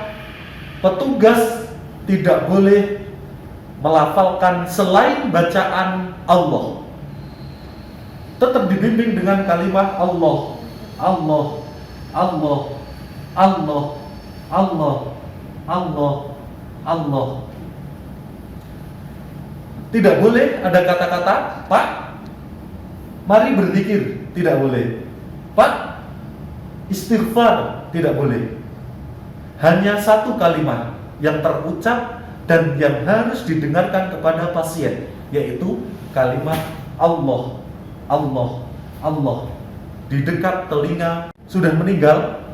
petugas tidak boleh melafalkan selain bacaan Allah. Tetap dibimbing dengan kalimat Allah, Allah, Allah, Allah, Allah, Allah, Allah. Tidak boleh ada kata-kata, Pak, mari berzikir, tidak boleh. Pak, istighfar, tidak boleh. Hanya satu kalimat yang terucap dan yang harus didengarkan kepada pasien, yaitu kalimat Allah, Allah, Allah. Di dekat telinga sudah meninggal,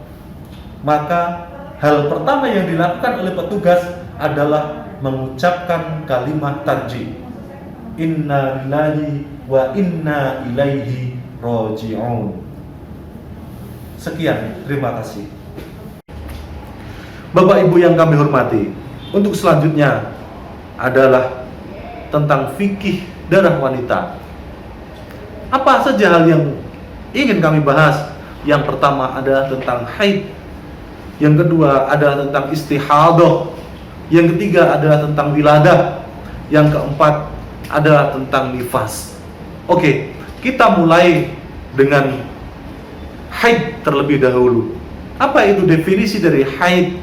maka hal pertama yang dilakukan oleh petugas adalah mengucapkan kalimat tarjih. Inna lillahi wa inna ilaihi raji'un. Sekian, terima kasih. Bapak Ibu yang kami hormati, untuk selanjutnya adalah tentang fikih darah wanita. Apa saja hal yang ingin kami bahas? Yang pertama adalah tentang haid, yang kedua adalah tentang istihadah, yang ketiga adalah tentang wiladah, yang keempat adalah tentang nifas. Oke, kita mulai dengan haid terlebih dahulu. Apa itu definisi dari haid?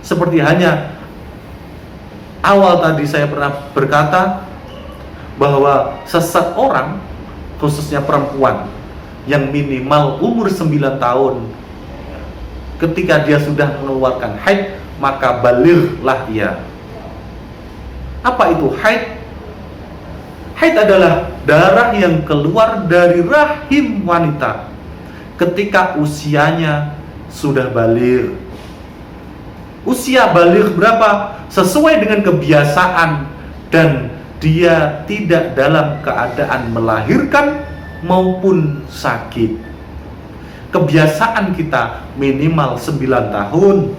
Seperti hanya awal tadi saya pernah berkata bahwa seseorang, khususnya perempuan yang minimal umur 9 tahun, ketika dia sudah mengeluarkan haid, maka balighlah dia. Apa itu haid? Haid adalah darah yang keluar dari rahim wanita ketika usianya sudah baligh. Usia baligh berapa? Sesuai dengan kebiasaan, dan dia tidak dalam keadaan melahirkan maupun sakit. Kebiasaan kita minimal 9 tahun,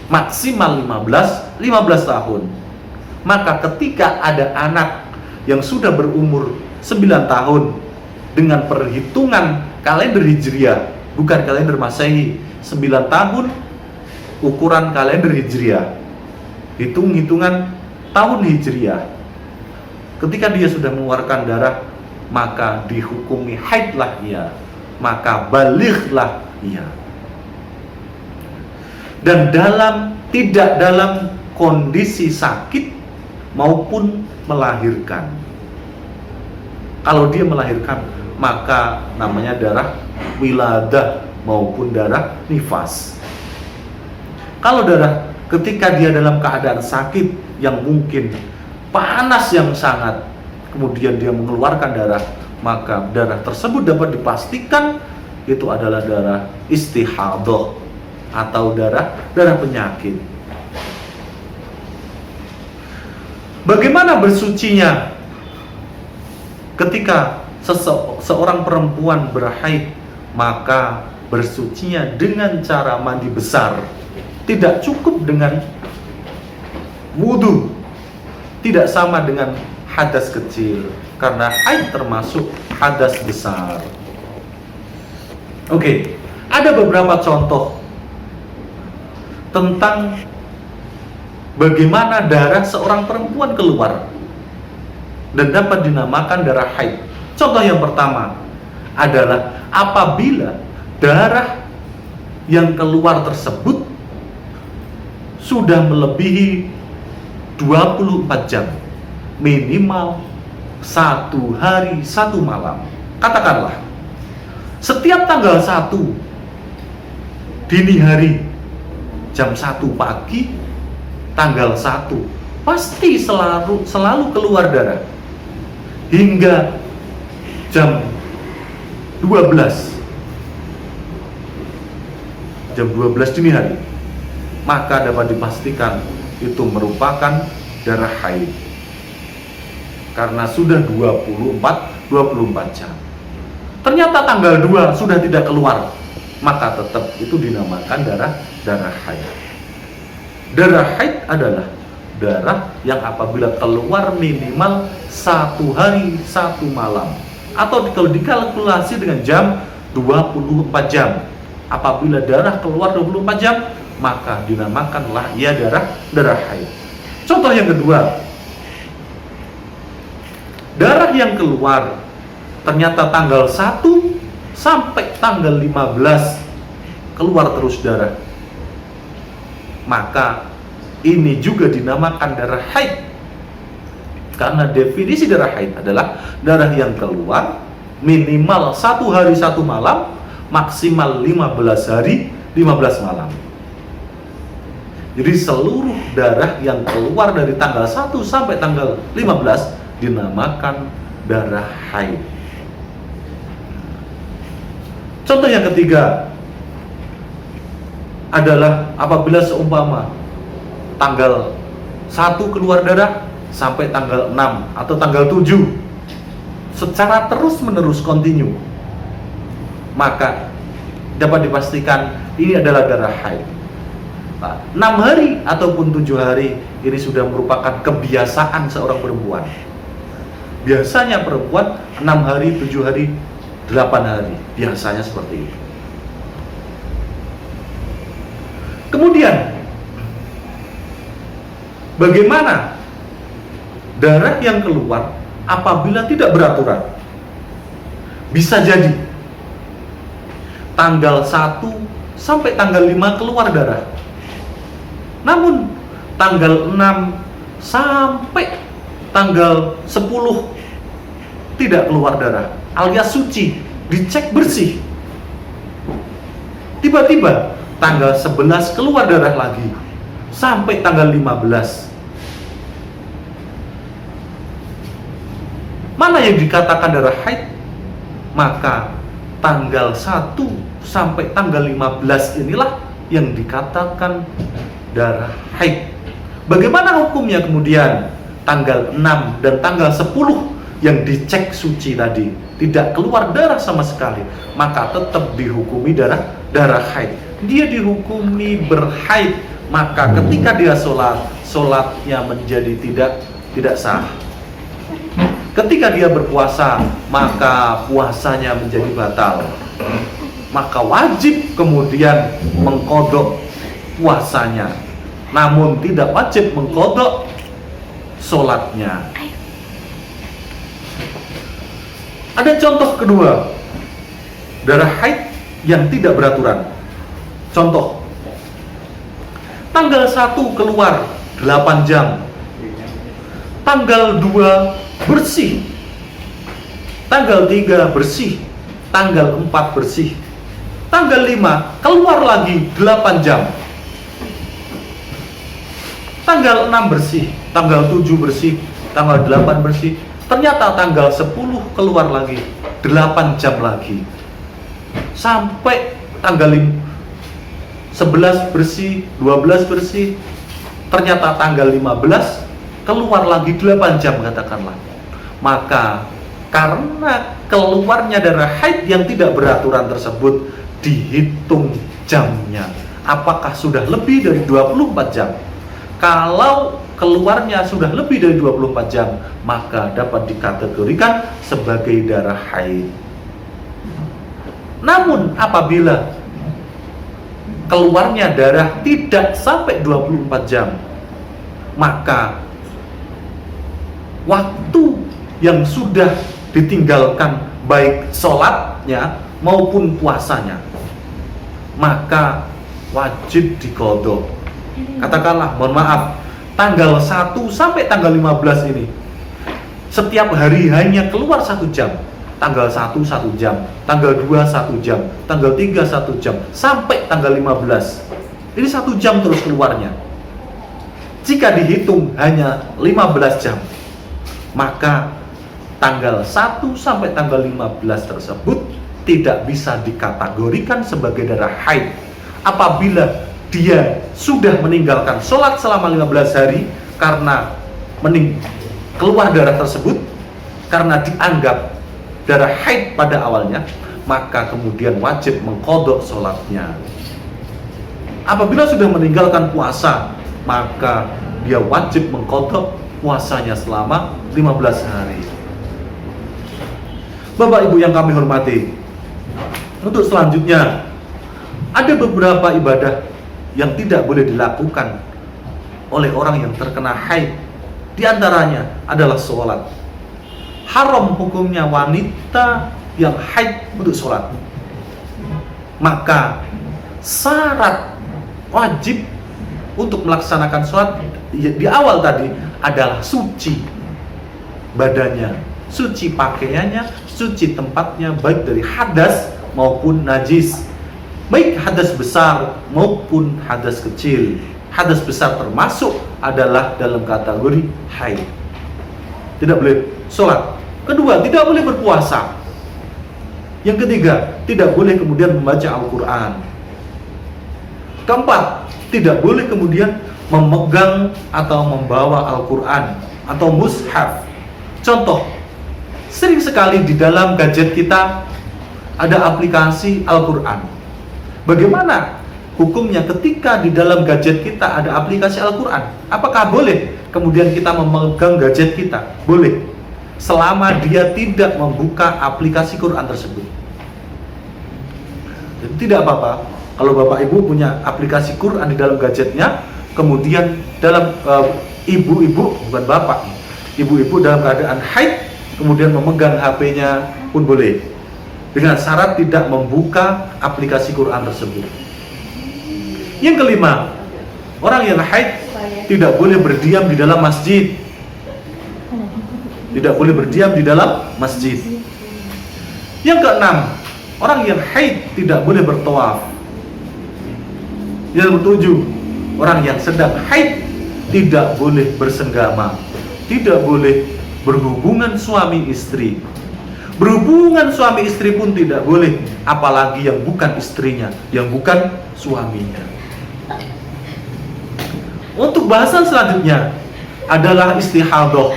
maksimal 15 tahun. Maka ketika ada anak yang sudah berumur 9 tahun, dengan perhitungan kalender Hijriah, bukan kalender Masehi. 9 tahun ukuran kalender Hijriah, hitung-hitungan tahun Hijriah. Ketika dia sudah mengeluarkan darah, maka dihukumi haidlah ia, maka balighlah ia. Dan tidak dalam kondisi sakit maupun melahirkan. Kalau dia melahirkan, maka namanya darah wiladah maupun darah nifas. Kalau darah ketika dia dalam keadaan sakit yang mungkin panas yang sangat, kemudian dia mengeluarkan darah, maka darah tersebut dapat dipastikan itu adalah darah istihadah atau darah penyakit. Bagaimana bersucinya ketika seorang perempuan berhaid? Maka bersucinya dengan cara mandi besar. Tidak cukup dengan wudu, tidak sama dengan hadas kecil, karena haid termasuk hadas besar. Oke, ada beberapa contoh tentang bagaimana darah seorang perempuan keluar dan dapat dinamakan darah haid. Contoh yang pertama adalah apabila darah yang keluar tersebut sudah melebihi 24 jam, minimal 1 hari 1 malam. Katakanlah setiap tanggal 1 dini hari jam 1 pagi, tanggal 1 pasti selalu keluar darah hingga jam 12 dini hari, maka dapat dipastikan itu merupakan darah haid karena sudah 24 jam. Ternyata tanggal 2 sudah tidak keluar, maka tetap itu dinamakan darah haid. Darah haid adalah darah yang apabila keluar minimal 1 hari 1 malam, atau kalau dikalkulasi dengan jam 24 jam. Apabila darah keluar 24 jam, maka dinamakanlah ia darah haid. Contoh yang kedua, darah yang keluar ternyata tanggal 1 sampai tanggal 15 keluar terus darah, maka ini juga dinamakan darah haid. Karena definisi darah haid adalah darah yang keluar minimal 1 hari 1 malam, maksimal 15 hari 15 malam. Jadi seluruh darah yang keluar dari tanggal 1 sampai tanggal 15 dinamakan darah haid. Contoh yang ketiga adalah apabila seumpama tanggal 1 keluar darah sampai tanggal 6 atau tanggal 7 secara terus-menerus kontinu, maka dapat dipastikan ini adalah darah haid. 6 hari ataupun 7 hari ini sudah merupakan kebiasaan seorang perempuan. Biasanya perempuan 6 hari, 7 hari, 8 hari, biasanya seperti itu. Kemudian bagaimana darah yang keluar apabila tidak beraturan? Bisa jadi tanggal 1 sampai tanggal 5 keluar darah, namun tanggal 6 sampai tanggal 10 tidak keluar darah, alias suci, dicek bersih. Tiba-tiba tanggal 11 keluar darah lagi sampai tanggal 15. Mana yang dikatakan darah haid? Maka tanggal 1 sampai tanggal 15 inilah yang dikatakan darah haid. Bagaimana hukumnya kemudian? Tanggal 6 dan tanggal 10 yang dicek suci tadi tidak keluar darah sama sekali, maka tetap dihukumi darah haid. Dia dihukumi berhaid, maka ketika dia sholatnya menjadi tidak sah. Ketika dia berpuasa, maka puasanya menjadi batal. Maka wajib kemudian mengqadha puasanya. Namun tidak wajib mengqadha sholatnya. Ada contoh kedua, darah haid yang tidak beraturan. Contoh, tanggal 1 keluar 8 jam, tanggal 2 bersih, tanggal 3 bersih, tanggal 4 bersih, tanggal 5 keluar lagi 8 jam, tanggal 6 bersih, tanggal 7 bersih, tanggal 8 bersih, ternyata tanggal 10 keluar lagi 8 jam lagi, sampai tanggal 11 bersih, 12 bersih, ternyata tanggal 15 keluar lagi 8 jam katakanlah. Maka karena keluarnya darah haid yang tidak beraturan tersebut, dihitung jamnya. Apakah sudah lebih dari 24 jam? Kalau keluarnya sudah lebih dari 24 jam, maka dapat dikategorikan sebagai darah haid. Namun apabila keluarnya darah tidak sampai 24 jam, maka waktu yang sudah ditinggalkan baik sholatnya maupun puasanya, maka wajib diqadha. Katakanlah, mohon maaf, tanggal 1 sampai tanggal 15 ini setiap hari hanya keluar 1 jam. Tanggal 1 1 jam, tanggal 2 1 jam, tanggal 3 1 jam, sampai tanggal 15. Ini 1 jam terus keluarnya. Jika dihitung hanya 15 jam, maka tanggal 1 sampai tanggal 15 tersebut tidak bisa dikategorikan sebagai darah haid. Apabila dia sudah meninggalkan sholat selama 15 hari karena keluar darah tersebut, karena dianggap darah haid pada awalnya, maka kemudian wajib mengqadha sholatnya. Apabila sudah meninggalkan puasa, maka dia wajib mengqadha puasanya selama 15 hari. Bapak Ibu yang kami hormati, untuk selanjutnya ada beberapa ibadah yang tidak boleh dilakukan oleh orang yang terkena haid. Di antaranya adalah sholat. Haram hukumnya wanita yang haid untuk sholat. Maka syarat wajib untuk melaksanakan sholat di awal tadi adalah suci badannya, suci pakaiannya, suci tempatnya, baik dari hadas maupun najis, baik hadas besar maupun hadas kecil. Hadas besar termasuk adalah dalam kategori haid. Tidak boleh sholat. Kedua, tidak boleh berpuasa. Yang ketiga, tidak boleh kemudian membaca Al-Quran. Keempat, tidak boleh kemudian memegang atau membawa Al-Quran atau mushaf. Contoh, sering sekali di dalam gadget kita ada aplikasi Al-Quran. Bagaimana hukumnya ketika di dalam gadget kita ada aplikasi Al-Quran? Apakah boleh kemudian kita memegang gadget kita? Boleh, selama dia tidak membuka aplikasi Quran tersebut. Jadi tidak apa-apa kalau Bapak Ibu punya aplikasi Quran di dalam gadgetnya, kemudian dalam ibu-ibu, bukan bapak, ibu-ibu dalam keadaan haid kemudian memegang HP-nya pun boleh, dengan syarat tidak membuka aplikasi Quran tersebut. Yang kelima, orang yang haid tidak boleh berdiam di dalam masjid. Tidak boleh berdiam di dalam masjid. Yang keenam, orang yang haid tidak boleh bertawaf. Yang ketujuh, orang yang sedang haid tidak boleh bersenggama, tidak boleh berhubungan suami istri. Berhubungan suami istri pun tidak boleh, apalagi yang bukan istrinya, yang bukan suaminya. Untuk bahasan selanjutnya adalah istihadah,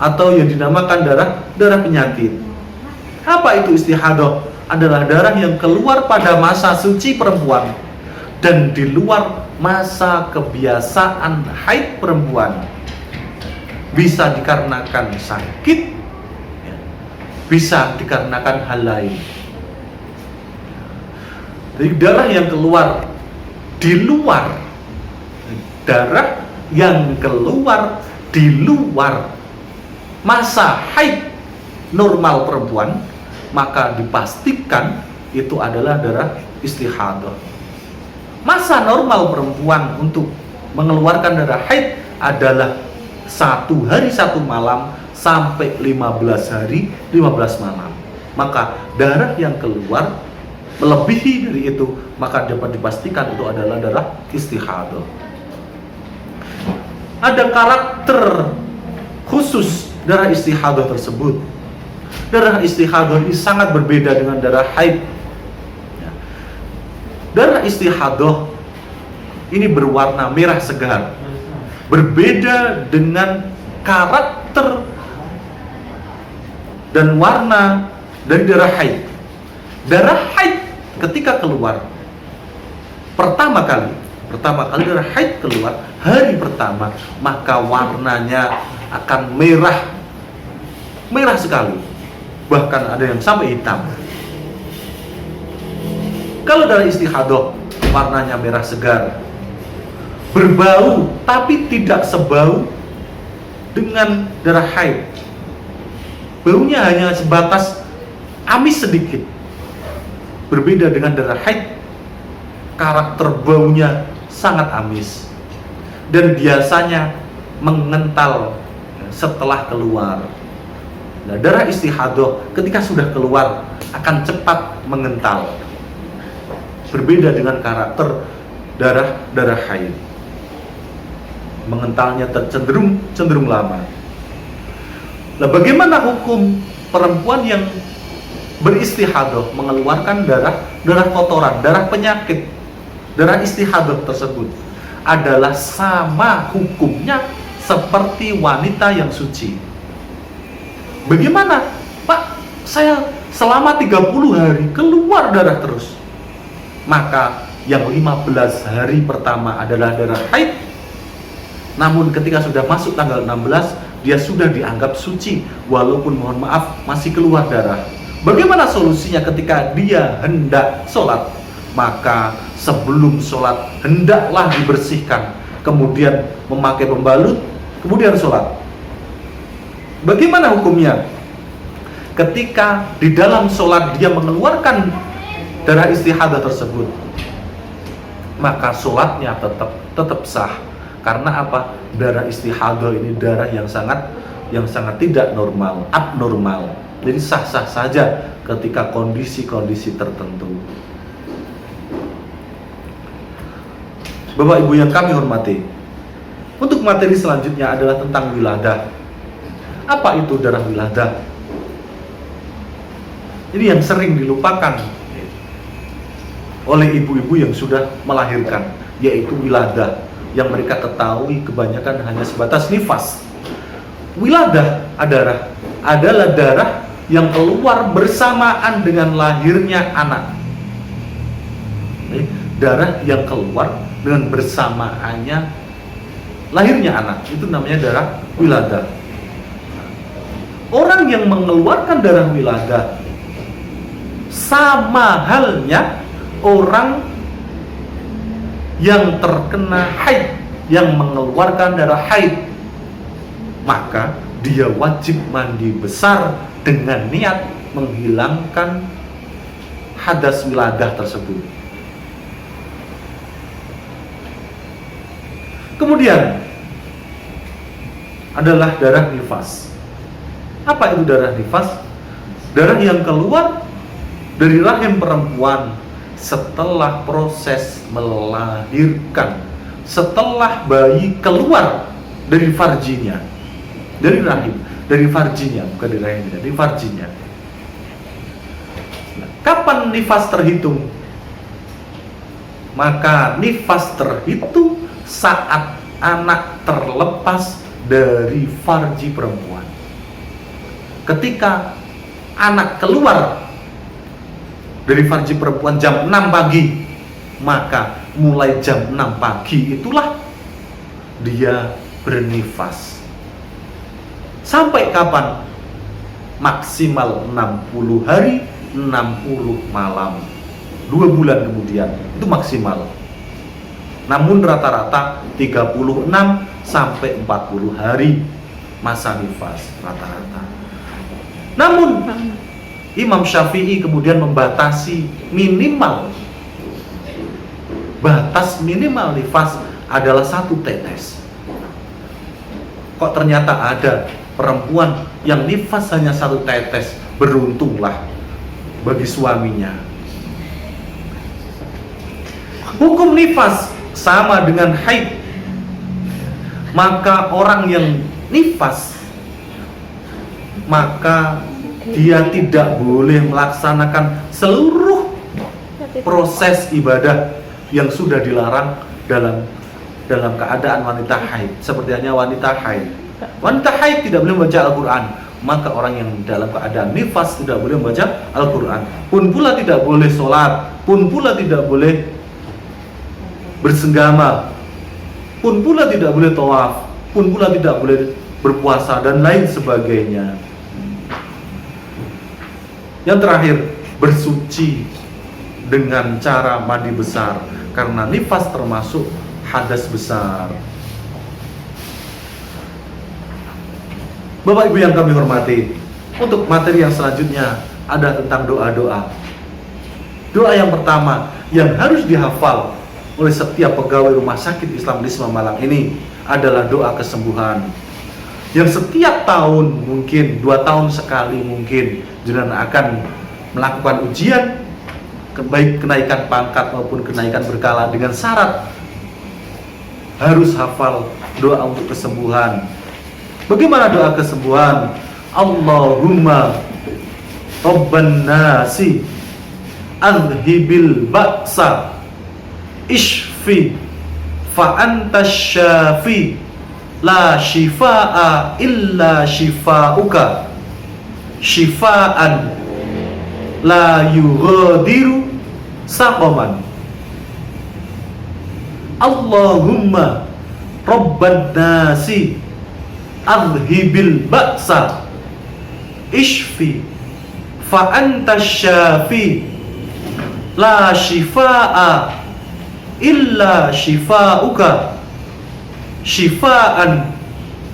atau yang dinamakan darah penyakit. Apa itu istihadah? Adalah darah yang keluar pada masa suci perempuan dan di luar masa kebiasaan haid perempuan. bisa dikarenakan sakit, ya, bisa dikarenakan hal lain. Jadi darah yang keluar di luar, darah yang keluar di luar masa haid normal perempuan, maka dipastikan itu adalah darah istihadah. Masa normal perempuan untuk mengeluarkan darah haid adalah 1 hari 1 malam sampai 15 hari 15 malam. Maka darah yang keluar melebihi dari itu, maka dapat dipastikan itu adalah darah istihadah. Ada karakter khusus darah istihadah tersebut. Darah istihadah ini sangat berbeda dengan darah haid. Darah istihadah ini berwarna merah segar, berbeda dengan karakter dan warna dari darah haid. Darah haid ketika keluar pertama kali darah haid keluar hari pertama, maka warnanya akan merah sekali, bahkan ada yang sampai hitam. Kalau darah istihadah warnanya merah segar, berbau tapi tidak sebau dengan darah haid. Baunya hanya sebatas amis sedikit. Berbeda dengan darah haid, karakter baunya sangat amis dan biasanya mengental setelah keluar. Nah, darah istihadah ketika sudah keluar akan cepat mengental. Berbeda dengan karakter darah haid. Mengentalnya cenderung lama. Nah, bagaimana hukum perempuan yang beristihadah mengeluarkan darah kotoran, darah penyakit, darah istihadah tersebut adalah sama hukumnya seperti wanita yang suci. Bagaimana? Pak, saya selama 30 hari keluar darah terus. Maka yang 15 hari pertama adalah darah haid. Namun ketika sudah masuk tanggal 16, dia sudah dianggap suci walaupun mohon maaf masih keluar darah. Bagaimana solusinya ketika dia hendak sholat? Maka sebelum sholat hendaklah dibersihkan, kemudian memakai pembalut, kemudian sholat. Bagaimana hukumnya? Ketika di dalam sholat dia mengeluarkan darah istihadah tersebut, maka sholatnya tetap sah. Karena apa? Darah istihadah ini darah yang sangat tidak normal, abnormal. Jadi sah-sah saja ketika kondisi-kondisi tertentu. Bapak Ibu yang kami hormati, untuk materi selanjutnya adalah tentang wiladah. Apa itu darah wiladah? Jadi yang sering dilupakan oleh ibu-ibu yang sudah melahirkan, yaitu wiladah, yang mereka ketahui kebanyakan hanya sebatas nifas. Wiladah adalah darah yang keluar bersamaan dengan lahirnya anak. Darah yang keluar dengan bersamaannya lahirnya anak, itu namanya darah wiladah. Orang yang mengeluarkan darah wiladah sama halnya orang yang terkena haid, yang mengeluarkan darah haid, maka dia wajib mandi besar dengan niat menghilangkan hadas wiladah tersebut. Kemudian adalah darah nifas. Apa itu darah nifas? Darah yang keluar dari rahim perempuan setelah proses melahirkan, setelah bayi keluar dari farjinya, dari rahim, dari farjinya, bukan dari rahimnya, dari farjinya. Kapan nifas terhitung? Maka nifas terhitung saat anak terlepas dari farji perempuan. Ketika anak keluar dari farji perempuan jam 6 pagi, maka mulai jam 6 pagi itulah dia bernifas. Sampai kapan? Maksimal 60 hari, 60 malam. 2 bulan kemudian, itu maksimal. Namun rata-rata 36 sampai 40 hari masa nifas rata-rata. Namun Imam Syafi'i kemudian membatasi minimal, batas minimal nifas adalah 1 tetes. Kok ternyata ada perempuan yang nifas hanya 1 tetes? Beruntunglah bagi suaminya. Hukum nifas sama dengan haid. Maka orang yang nifas, maka dia tidak boleh melaksanakan seluruh proses ibadah yang sudah dilarang dalam keadaan wanita haid. Seperti hanya wanita haid. Wanita haid tidak boleh membaca Al-Quran. Maka orang yang dalam keadaan nifas tidak boleh membaca Al-Quran. Pun pula tidak boleh sholat. Pun pula tidak boleh bersenggama, pun pula tidak boleh tawaf, pun pula tidak boleh berpuasa dan lain sebagainya. Yang terakhir, bersuci dengan cara mandi besar, karena nifas termasuk hadas besar. Bapak Ibu yang kami hormati, untuk materi yang selanjutnya ada tentang doa-doa. Doa yang pertama yang harus dihafal oleh setiap pegawai Rumah Sakit Islam Risma Malang ini adalah doa kesembuhan, yang setiap tahun, mungkin 2 tahun sekali mungkin jenengan akan melakukan ujian, baik kenaikan pangkat maupun kenaikan berkala, dengan syarat harus hafal doa untuk kesembuhan. Bagaimana doa kesembuhan? Allahumma Rabban nasi adhibil ba'sa ishfi fa anta syafi la shifaa illa shifauka shifaan la yughadiru saqaman. Allahumma Rabban nasi adhibil ba'sa ishfi fa anta syafi la shifaa illa shifauka shifaan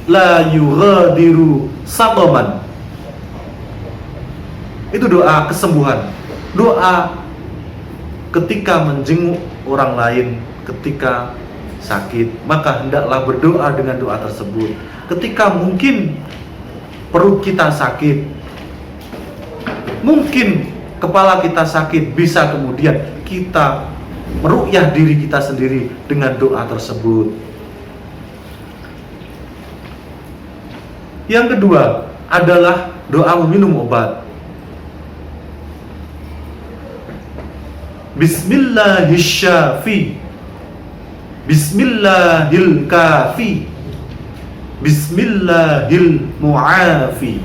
la yughadiru saqaman. Itu doa kesembuhan, doa ketika menjenguk orang lain ketika sakit, maka hendaklah berdoa dengan doa tersebut. Ketika mungkin perut kita sakit, mungkin kepala kita sakit, bisa kemudian kita meruqyah diri kita sendiri dengan doa tersebut. Yang kedua adalah doa meminum obat. Bismillahirrahmanirrahim, Bismillahil kafi, Bismillahil mu'afi,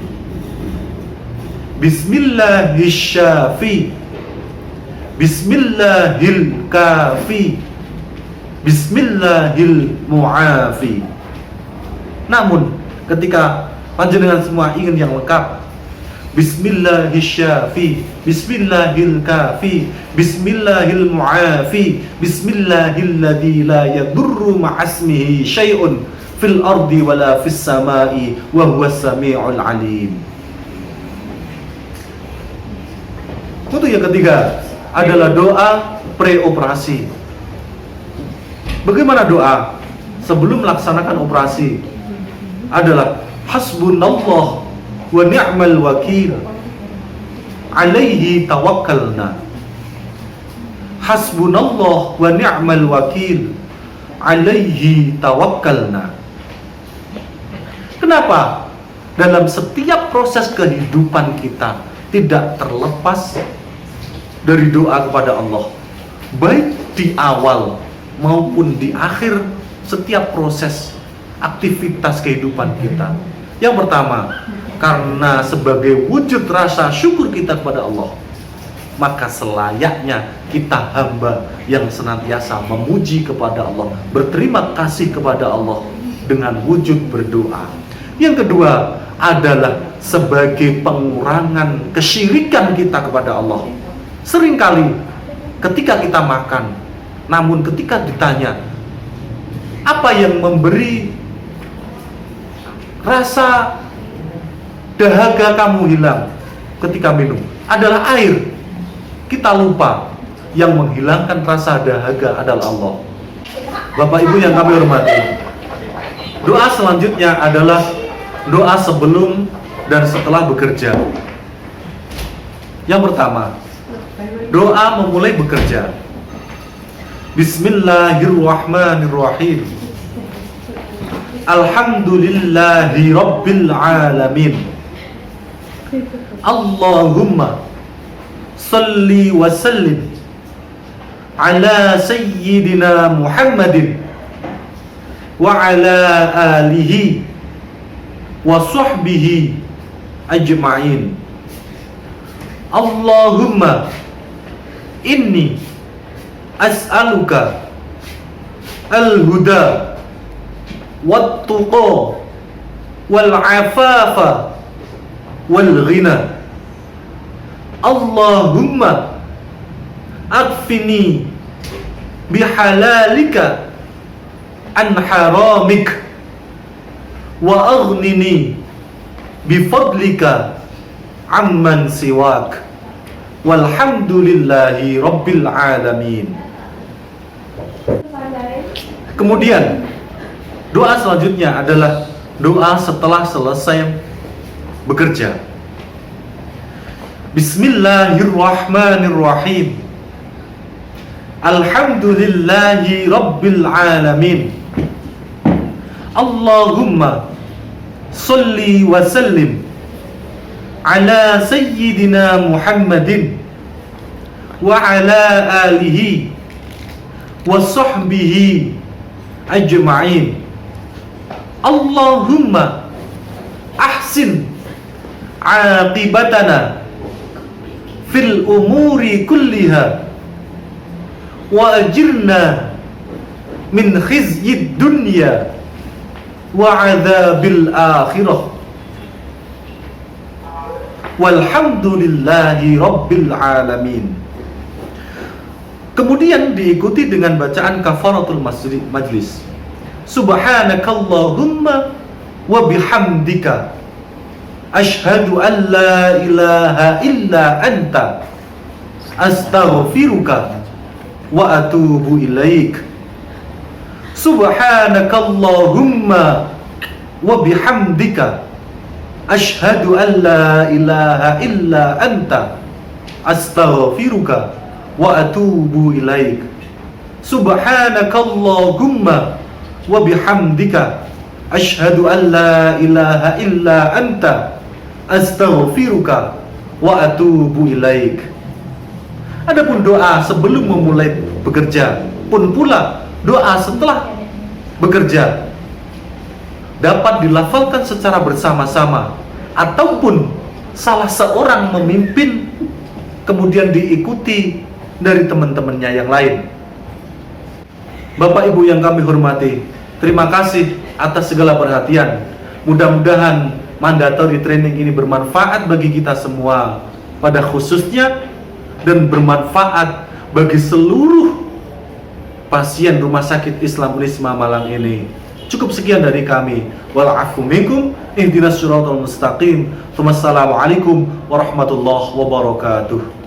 Bismillahil syafi, Bismillahil kafi, Bismillahil mu'afi. Namun ketika panjenengan semua ingin yang lengkap, Bismillahil syafi, Bismillahil kafi, Bismillahil mu'afi, Bismillahil ladzi la yadurru ma'asmihi syai'un fil ardi wala fis samai wa huwas sami'ul alim. Itu yang ketiga adalah doa preoperasi. Bagaimana doa sebelum melaksanakan operasi? Adalah hasbunallah wa ni'mal wakil, alaihi tawakkalna. Hasbunallah wa ni'mal wakil, alaihi tawakkalna. Kenapa? Dalam setiap proses kehidupan kita tidak terlepas dari doa kepada Allah, baik di awal maupun di akhir setiap proses aktivitas kehidupan kita. Yang pertama, karena sebagai wujud rasa syukur kita kepada Allah, maka selayaknya kita hamba yang senantiasa memuji kepada Allah, berterima kasih kepada Allah dengan wujud berdoa. Yang kedua adalah sebagai pengurangan kesyirikan kita kepada Allah. Seringkali ketika kita makan, namun ketika ditanya apa yang memberi rasa dahaga kamu hilang ketika minum, adalah air. Kita lupa yang menghilangkan rasa dahaga adalah Allah. Bapak Ibu yang kami hormati, doa selanjutnya adalah doa sebelum dan setelah bekerja. Yang pertama, doa memulai bekerja. Bismillahirrahmanirrahim. Alhamdulillahi Rabbil Alamin. Allahumma salli wa sallim ala Sayyidina Muhammadin wa ala alihi wa sahbihi ajma'in. Allahumma inni as'aluka al-huda wat-tuqa wal-afafa wal-ghina. Allahumma akfini bihalalika an haramik wa aghnini bifadlika amman siwak walhamdulillahi rabbil alamin. Kemudian doa selanjutnya adalah doa setelah selesai bekerja. Bismillahirrahmanirrahim. Alhamdulillahi Rabbil Alamin. Allahumma salli wa sallim ala Sayyidina Muhammadin wa ala alihi wa sahbihi ajma'in. Allahumma ahsin aqibatana fil umuri kulliha wa ajirna min khizyid dunya wa adzabil akhirah walhamdulillahi rabbil alamin. Kemudian diikuti dengan bacaan kafaratul majlis. Subhanakallahumma wa bihamdika asyhadu an la ilaha illa anta astaghfiruka wa atubu ilaik. Subhanakallahumma wa bihamdika asyhadu an la ilaha illa anta astaghfiruka wa atubu ilaik. Subhanakallahumma wa bihamdika asyhadu an la ilaha illa anta astaghfiruka wa atubu ilaik. Adapun doa sebelum memulai bekerja pun pula doa setelah bekerja dapat dilafalkan secara bersama-sama ataupun salah seorang memimpin kemudian diikuti dari teman-temannya yang lain. Bapak Ibu yang kami hormati, terima kasih atas segala perhatian. Mudah-mudahan mandatory training ini bermanfaat bagi kita semua pada khususnya dan bermanfaat bagi seluruh pasien Rumah Sakit Islam Unisma Malang ini. Cukup sekian dari kami. Wal-'afwu minkum. Ihdinas siratal mustaqim. Wassalamualaikum warahmatullahi wabarakatuh.